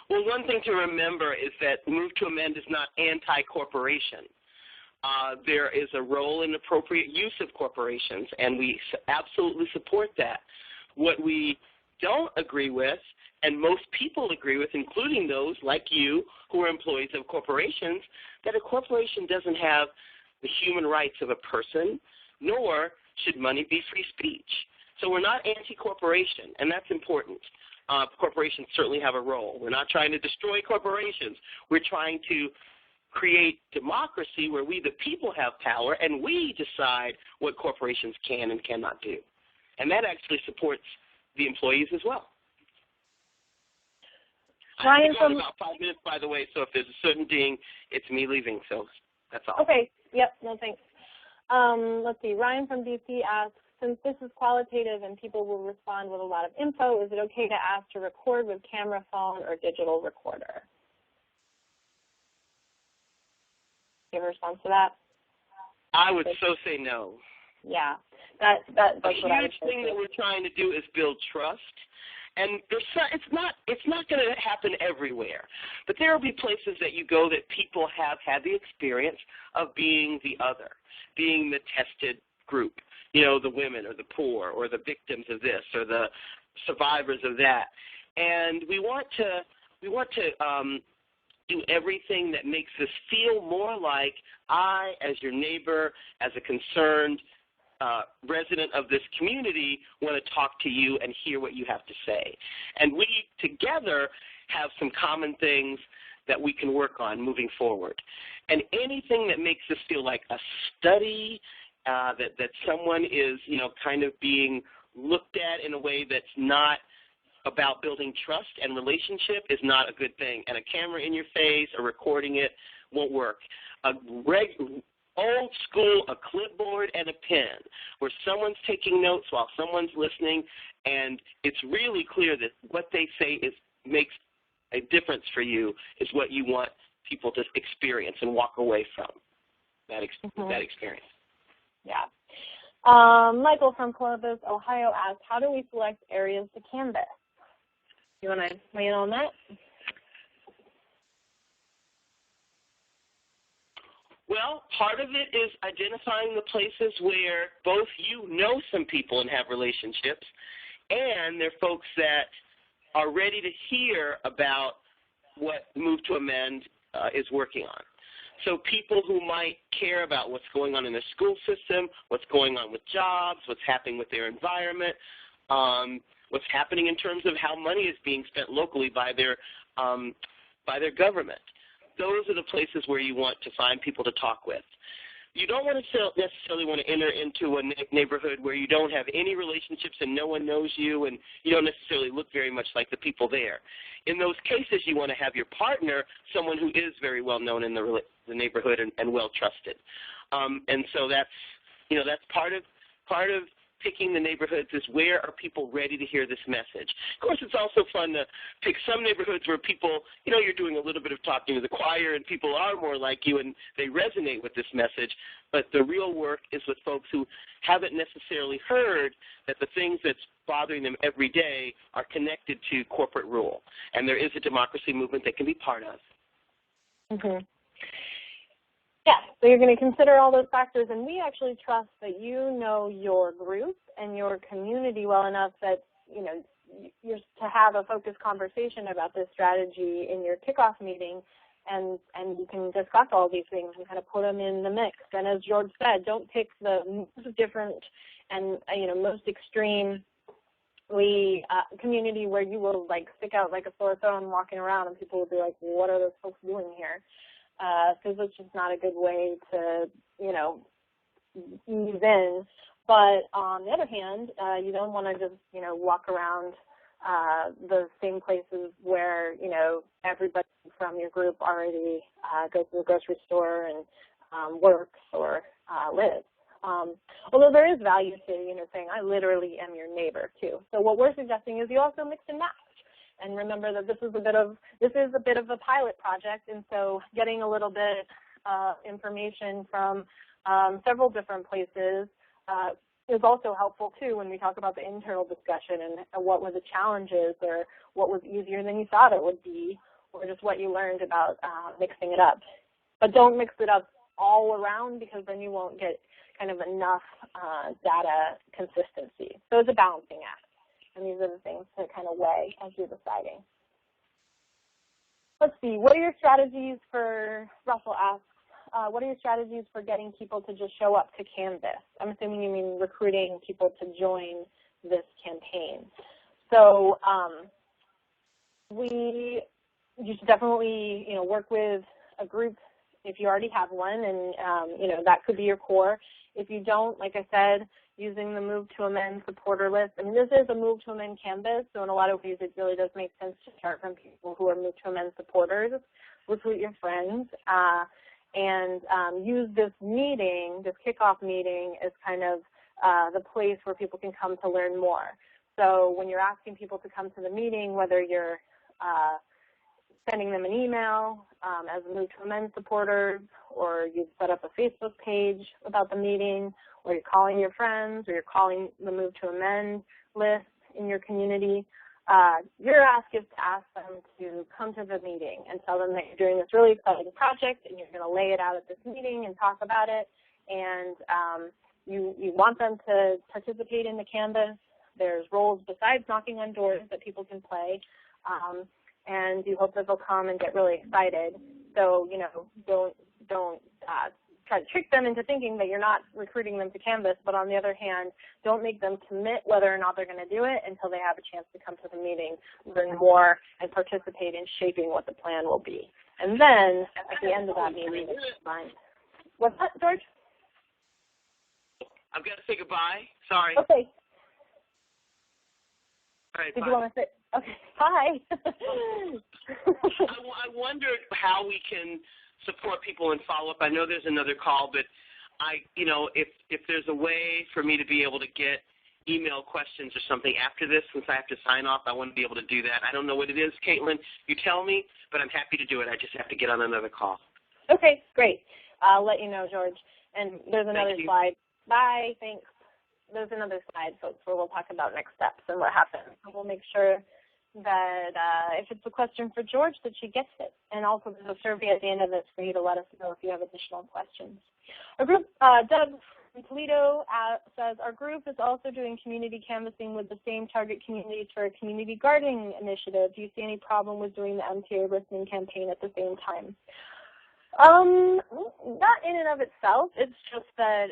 S2: Well, one thing to remember is that Move to Amend is not anti-corporation. There is a role in appropriate use of corporations, and we absolutely support that. What we don't agree with, and most people agree with, including those like you who are employees of corporations, that a corporation doesn't have the human rights of a person, nor should money be free speech. So we're not anti-corporation, and that's important. Corporations certainly have a role. We're not trying to destroy corporations. We're trying to create democracy where we, the people, have power, and we decide what corporations can and cannot do. And that actually supports the employees as well.
S1: Ryan,
S2: I'm about 5 minutes, by the way, so if there's a certain ding, it's me leaving, so that's all.
S1: Okay, yep, no thanks. Let's see, Ryan from DC asks, since this is qualitative and people will respond with a lot of info, is it okay to ask to record with camera, phone, or digital recorder? Do you have a response to that?
S2: I would so say no.
S1: Yeah, that's what I would say.
S2: A huge thing that we're trying to do is build trust. And it's not going to happen everywhere, but there will be places that you go that people have had the experience of being the other, being the tested group, you know, the women or the poor or the victims of this or the survivors of that. And we want to do everything that makes us feel more like I, as your neighbor, as a concerned resident of this community, want to talk to you and hear what you have to say. And we together have some common things that we can work on moving forward. And anything that makes us feel like a study, that someone is, you know, kind of being looked at in a way that's not about building trust and relationship is not a good thing. And a camera in your face or recording it won't work. Old school, a clipboard and a pen, where someone's taking notes while someone's listening, and it's really clear that what they say makes a difference for you is what you want people to experience and walk away from that experience.
S1: Yeah. Michael from Columbus, Ohio asks, how do we select areas to canvass? You want to weigh in on that?
S2: Well, part of it is identifying the places where both you know some people and have relationships, and they're folks that are ready to hear about what Move to Amend is working on. So people who might care about what's going on in their school system, what's going on with jobs, what's happening with their environment, what's happening in terms of how money is being spent locally by their government. Those are the places where you want to find people to talk with. You don't want to necessarily want to enter into a neighborhood where you don't have any relationships and no one knows you and you don't necessarily look very much like the people there. In those cases, you want to have your partner someone who is very well known in the neighborhood and well trusted. And so that's part of picking the neighborhoods is where are people ready to hear this message. Of course, it's also fun to pick some neighborhoods where people, you know, you're doing a little bit of talking to the choir and people are more like you and they resonate with this message. But the real work is with folks who haven't necessarily heard that the things that's bothering them every day are connected to corporate rule. And there is a democracy movement they can be part of.
S1: Mm-hmm. Yeah, so you're going to consider all those factors, and we actually trust that you know your group and your community well enough that, you know, you're to have a focused conversation about this strategy in your kickoff meeting, and you can discuss all these things and kind of put them in the mix. And as George said, don't pick the most different and, you know, most extreme community where you will, like, stick out like a sore thumb walking around and people will be like, what are those folks doing here? Because it's just not a good way to, you know, ease in. But on the other hand, you don't want to just, you know, walk around the same places where, you know, everybody from your group already goes to the grocery store and works or lives. Although there is value to, you know, saying I literally am your neighbor too. So what we're suggesting is you also mix and match. And remember that this is a bit of a pilot project, and so getting a little bit information from several different places is also helpful too when we talk about the internal discussion and what were the challenges or what was easier than you thought it would be, or just what you learned about mixing it up. But don't mix it up all around, because then you won't get kind of enough data consistency. So it's a balancing act. And these are the things to kind of weigh as you're deciding. Let's see, what are your strategies for, Russell asks, what are your strategies for getting people to just show up to Canvas? I'm assuming you mean recruiting people to join this campaign. So you should definitely, work with a group if you already have one, and that could be your core. If you don't, like I said, using the Move to Amend supporter list. I mean, this is a Move to Amend canvas, so in a lot of ways it really does make sense to start from people who are Move to Amend supporters. Recruit your friends, and use this meeting, this kickoff meeting, as kind of the place where people can come to learn more. So when you're asking people to come to the meeting, whether you're sending them an email as a Move to Amend supporter, or you've set up a Facebook page about the meeting, or you're calling your friends, or you're calling the Move to Amend list in your community, your ask is to ask them to come to the meeting and tell them that you're doing this really exciting project and you're going to lay it out at this meeting and talk about it, and you want them to participate in the Canvas. There's roles besides knocking on doors that people can play, and you hope that they'll come and get really excited. So, don't try to trick them into thinking that you're not recruiting them to Canvas, but on the other hand, don't make them commit whether or not they're going to do it until they have a chance to come to the meeting, learn more, and participate in shaping what the plan will be. And then, at the end of that meeting, it's fine. What's that, George?
S2: I've got to say goodbye. Sorry.
S1: Okay.
S2: All right,
S1: Did
S2: bye.
S1: you want to say? Okay. Bye.
S2: I wondered how we can support people in follow-up. I know there's another call, but if there's a way for me to be able to get email questions or something after this, since I have to sign off, I want to be able to do that. I don't know what it is, Caitlin. You tell me, but I'm happy to do it. I just have to get on another call.
S1: Okay, great. I'll let you know, George. And there's another slide. Bye. Thanks. There's another slide, folks, where we'll talk about next steps and what happens. We'll make sure that if it's a question for George, that she gets it. And also there's a survey at the end of this for you to let us know if you have additional questions. Our group, Doug from Toledo says, our group is also doing community canvassing with the same target communities for a community gardening initiative. Do you see any problem with doing the MTA listening campaign at the same time? Not in and of itself. It's just that,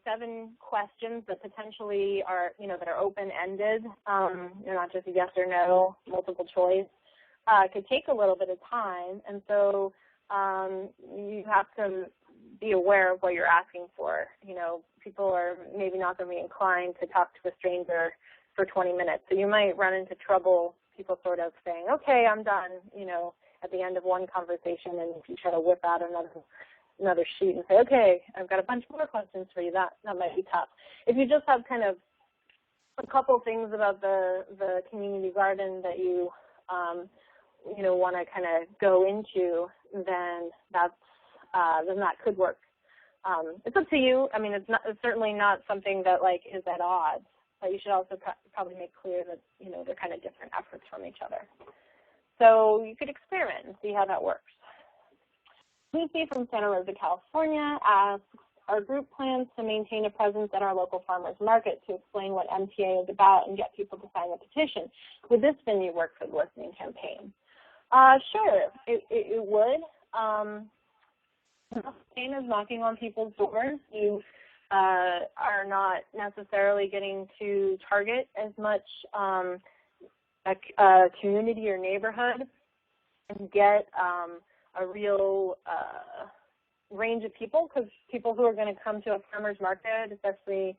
S1: 7 questions that potentially are, that are open-ended, not just a yes or no, multiple choice, could take a little bit of time. And so you have to be aware of what you're asking for. People are maybe not going to be inclined to talk to a stranger for 20 minutes. So you might run into trouble, people sort of saying, okay, I'm done, at the end of one conversation, and if you try to whip out another sheet and say, okay, I've got a bunch more questions for you, that might be tough. If you just have kind of a couple things about the community garden that you want to kind of go into, then then that could work. It's up to you. I mean, it's certainly not something that is at odds, but you should also probably make clear that they're kind of different efforts from each other. So you could experiment and see how that works. Lucy from Santa Rosa, California asks, our group plans to maintain a presence at our local farmers market to explain what MTA is about and get people to sign the petition. Would this venue work for the listening campaign? Sure, it would. The same as knocking on people's doors. You are not necessarily getting to target as much a community or neighborhood and get a real range of people, because people who are going to come to a farmer's market, especially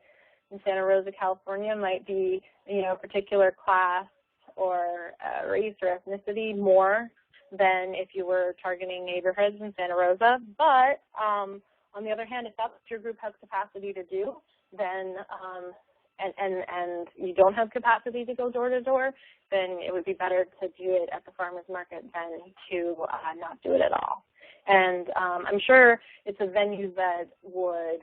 S1: in Santa Rosa, California, might be, a particular class or race or ethnicity more than if you were targeting neighborhoods in Santa Rosa. But on the other hand, if that's what your group has capacity to do, then and you don't have capacity to go door to door, then it would be better to do it at the farmer's market than to not do it at all. And I'm sure it's a venue that would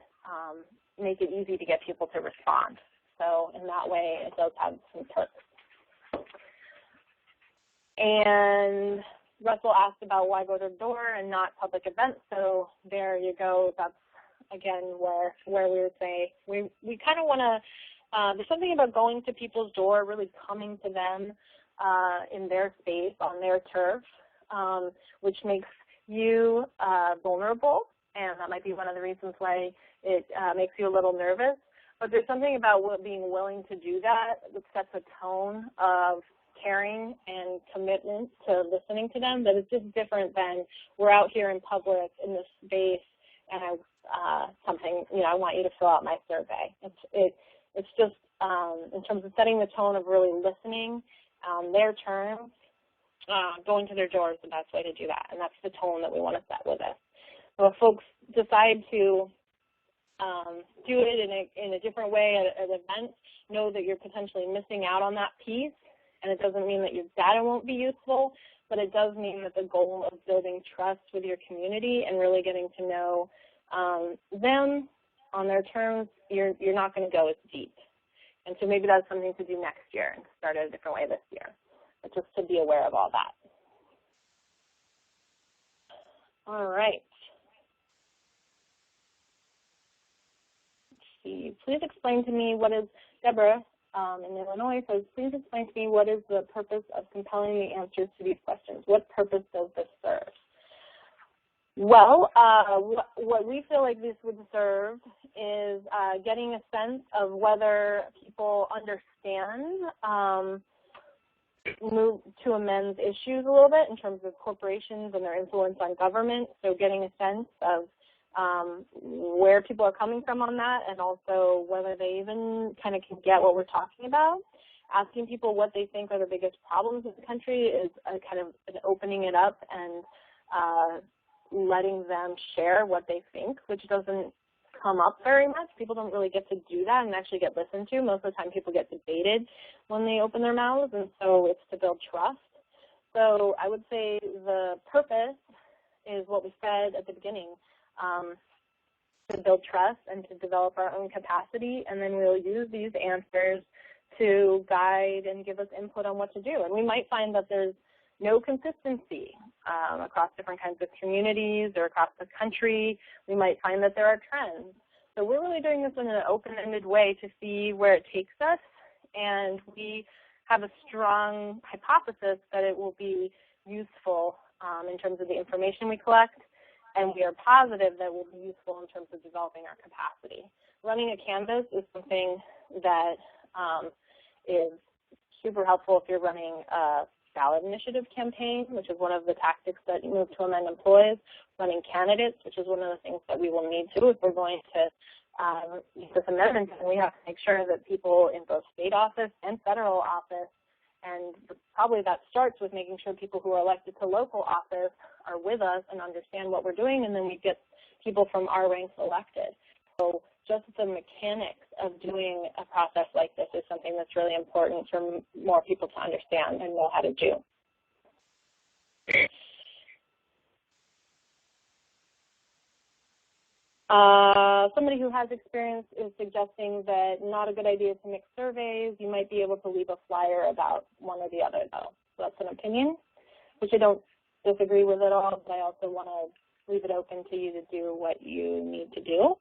S1: make it easy to get people to respond. So in that way, it does have some perks. And Russell asked about why go to door and not public events. So there you go. That's, again, where we would say we kind of want to, there's something about going to people's door, really coming to them in their space, on their turf, which makes you vulnerable. And that might be one of the reasons why it makes you a little nervous. But there's something about being willing to do that sets a tone of caring and commitment to listening to them that is just different than we're out here in public in this space and I want you to fill out my survey. It's just in terms of setting the tone of really listening on their terms, going to their door is the best way to do that, and that's the tone that we want to set with it. So if folks decide to do it in a different way at an event, know that you're potentially missing out on that piece, and it doesn't mean that your data won't be useful, but it does mean that the goal of building trust with your community and really getting to know them on their terms, you're not going to go as deep. And so maybe that's something to do next year and start it a different way this year, but just to be aware of all that. All right. Let's see. Please explain to me what is, Deborah in Illinois says, please explain to me what is the purpose of compiling the answers to these questions. What purpose does this serve? Well, what we feel like this would serve is getting a sense of whether people understand move to amend issues a little bit in terms of corporations and their influence on government. So getting a sense of where people are coming from on that, and also whether they even kind of can get what we're talking about. Asking people what they think are the biggest problems in the country is kind of opening it up and letting them share what they think, which doesn't come up very much. People don't really get to do that and actually get listened to. Most of the time people get debated when they open their mouths, and so it's to build trust. So I would say the purpose is what we said at the beginning, to build trust and to develop our own capacity, and then we'll use these answers to guide and give us input on what to do. And we might find that there's no consistency across different kinds of communities or across the country. We might find that there are trends. So we're really doing this in an open-ended way to see where it takes us, and we have a strong hypothesis that it will be useful in terms of the information we collect, and we are positive that it will be useful in terms of developing our capacity. Running a canvas is something that is super helpful if you're running a ballot initiative campaign, which is one of the tactics that Move to Amend employs. Running candidates, which is one of the things that we will need to if we're going to use this amendment, and we have to make sure that people in both state office and federal office, and probably that starts with making sure people who are elected to local office are with us and understand what we're doing, and then we get people from our ranks elected. So just the mechanics of doing a process like this is something that's really important for more people to understand and know how to do. Somebody who has experience is suggesting that not a good idea to mix surveys. You might be able to leave a flyer about one or the other, though. So that's an opinion, which I don't disagree with at all, but I also want to leave it open to you to do what you need to do.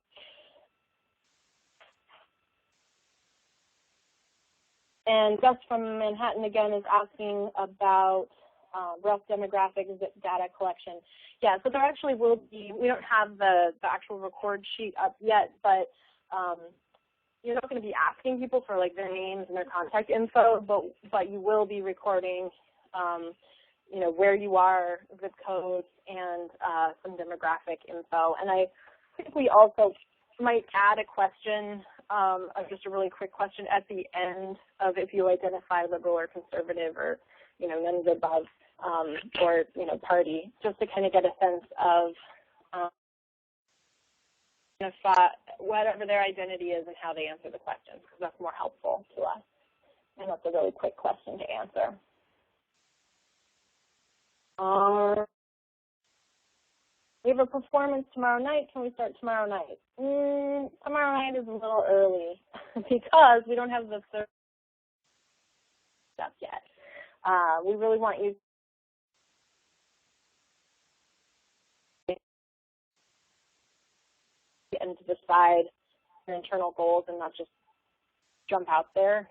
S1: And Gus from Manhattan, again, is asking about rough demographic data collection. Yeah, so there actually will be, we don't have the actual record sheet up yet, but you're not going to be asking people for like their names and their contact info, but you will be recording, you know, where you are, zip codes, and some demographic info. And I think we also might add a question, just a really quick question at the end of if you identify liberal or conservative or, you know, none of the above, or, you know, party, just to kind of get a sense of whatever their identity is and how they answer the questions, because that's more helpful to us. And that's a really quick question to answer. We have a performance tomorrow night. Can we start tomorrow night? Tomorrow night is a little early because we don't have the third stuff yet. We really want you and to decide your internal goals and not just jump out there.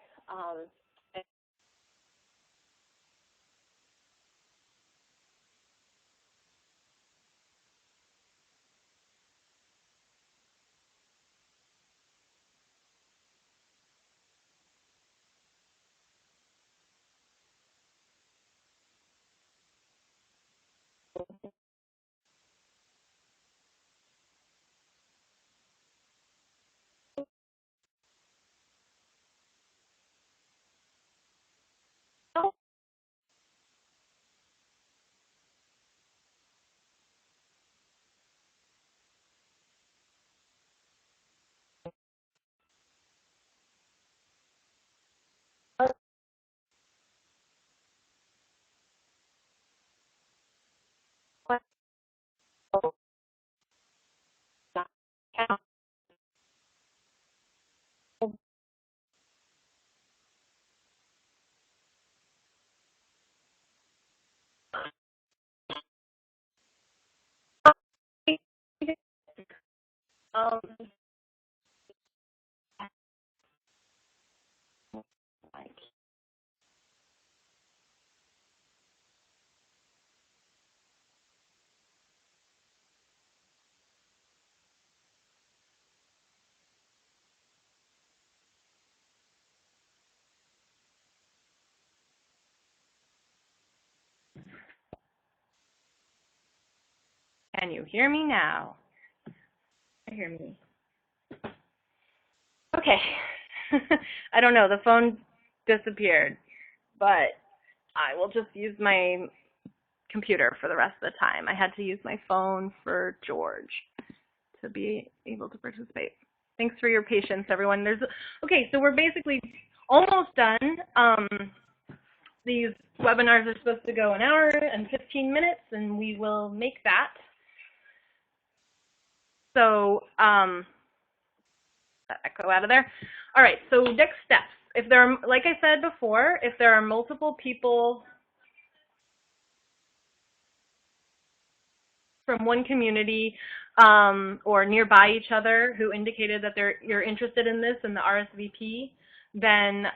S1: Can you hear me now? I hear me. Okay. I don't know, the phone disappeared, but I will just use my computer for the rest of the time. I had to use my phone for George to be able to participate. Thanks for your patience, everyone. Okay, so we're basically almost done. These webinars are supposed to go an hour and 15 minutes, and we will make that. So, echo out of there. All right, so next steps. If there are, like I said before, if there are multiple people from one community or nearby each other who indicated that you're interested in this and the RSVP, then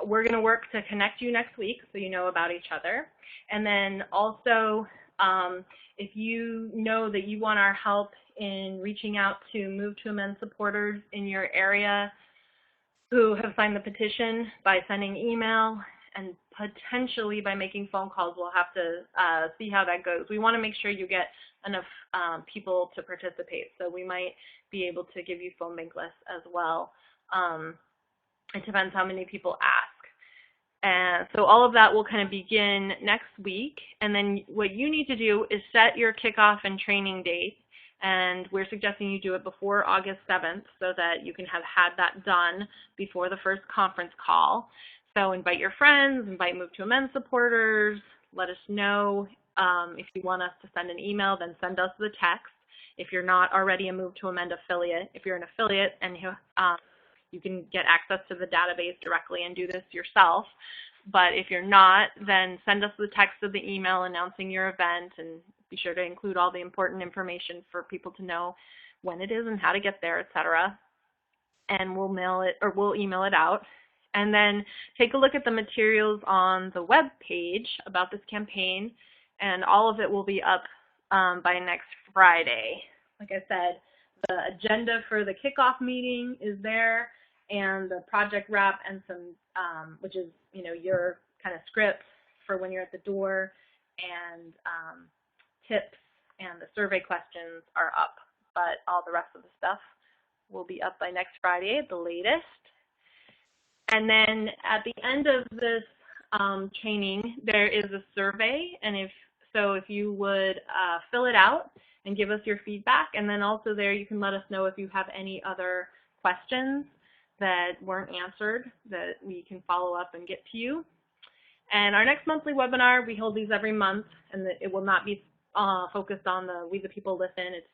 S1: we're going to work to connect you next week so you know about each other. And then also, if you know that you want our help in reaching out to Move to Amend supporters in your area who have signed the petition by sending email and potentially by making phone calls, we'll have to see how that goes. We want to make sure you get enough people to participate, so we might be able to give you phone bank lists as well. It depends how many people ask. And so all of that will kind of begin next week, and then what you need to do is set your kickoff and training date, and we're suggesting you do it before August 7th so that you can have had that done before the first conference call. So invite your friends, invite Move to Amend supporters, let us know. If you want us to send an email, then send us the text. If you're not already a Move to Amend affiliate, if you're an affiliate and you can get access to the database directly and do this yourself. But if you're not, then send us the text of the email announcing your event, and be sure to include all the important information for people to know when it is and how to get there, etc. And we'll mail it, or we'll email it out. And then take a look at the materials on the web page about this campaign, and all of it will be up by next Friday. Like I said, the agenda for the kickoff meeting is there, and the project wrap and some, which is, you know, your kind of script for when you're at the door, and tips and the survey questions are up. But all the rest of the stuff will be up by next Friday at the latest. And then at the end of this training, there is a survey, and if you would fill it out and give us your feedback. And then also there you can let us know if you have any other questions that weren't answered that we can follow up and get to you. And our next monthly webinar, we hold these every month, and it will not be focused on the We the People Listen. It's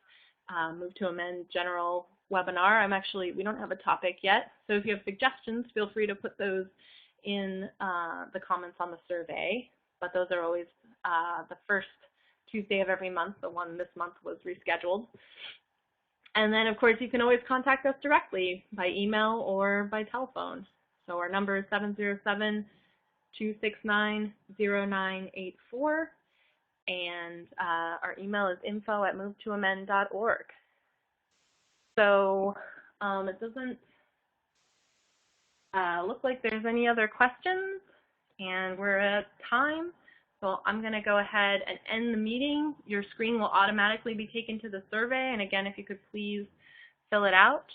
S1: Move to Amend general webinar. We don't have a topic yet, so if you have suggestions, feel free to put those in the comments on the survey. But those are always the first Tuesday of every month. The one this month was rescheduled. And then, of course, you can always contact us directly by email or by telephone. So our number is 707-269-0984, and our email is info@movetoamend.org. So it doesn't look like there's any other questions, and we're at time. So I'm going to go ahead and end the meeting. Your screen will automatically be taken to the survey, and again, if you could please fill it out,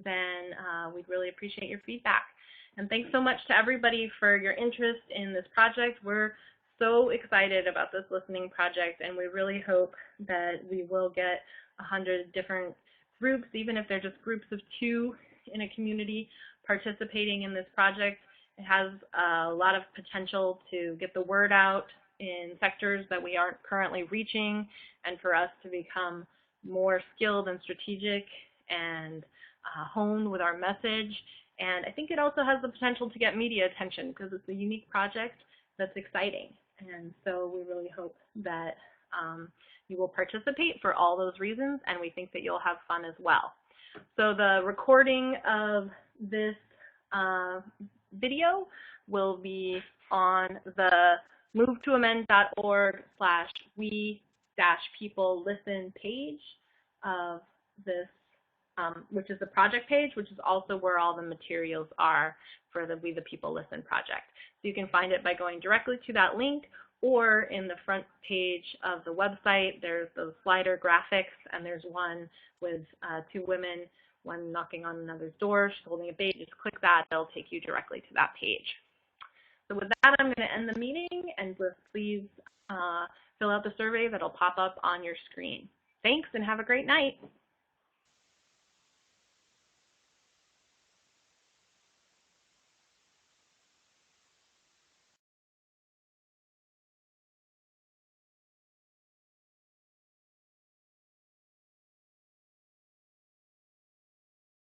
S1: then we'd really appreciate your feedback. And thanks so much to everybody for your interest in this project. We're so excited about this listening project, and we really hope that we will get 100 different groups, even if they're just groups of 2 in a community participating in this project. It has a lot of potential to get the word out in sectors that we aren't currently reaching, and for us to become more skilled and strategic and honed with our message. And I think it also has the potential to get media attention because it's a unique project that's exciting. And so we really hope that you will participate for all those reasons, and we think that you'll have fun as well. So the recording of this video will be on the movetoamend.org/we-people-listen page of this, which is the project page, which is also where all the materials are for the We the People Listen project. So you can find it by going directly to that link, or in the front page of the website, there's those slider graphics, and there's one with 2 women, one knocking on another's door, she's holding a baby. Just click that, that'll take you directly to that page. So with that, I'm going to end the meeting, and please fill out the survey that'll pop up on your screen. Thanks, and have a great night.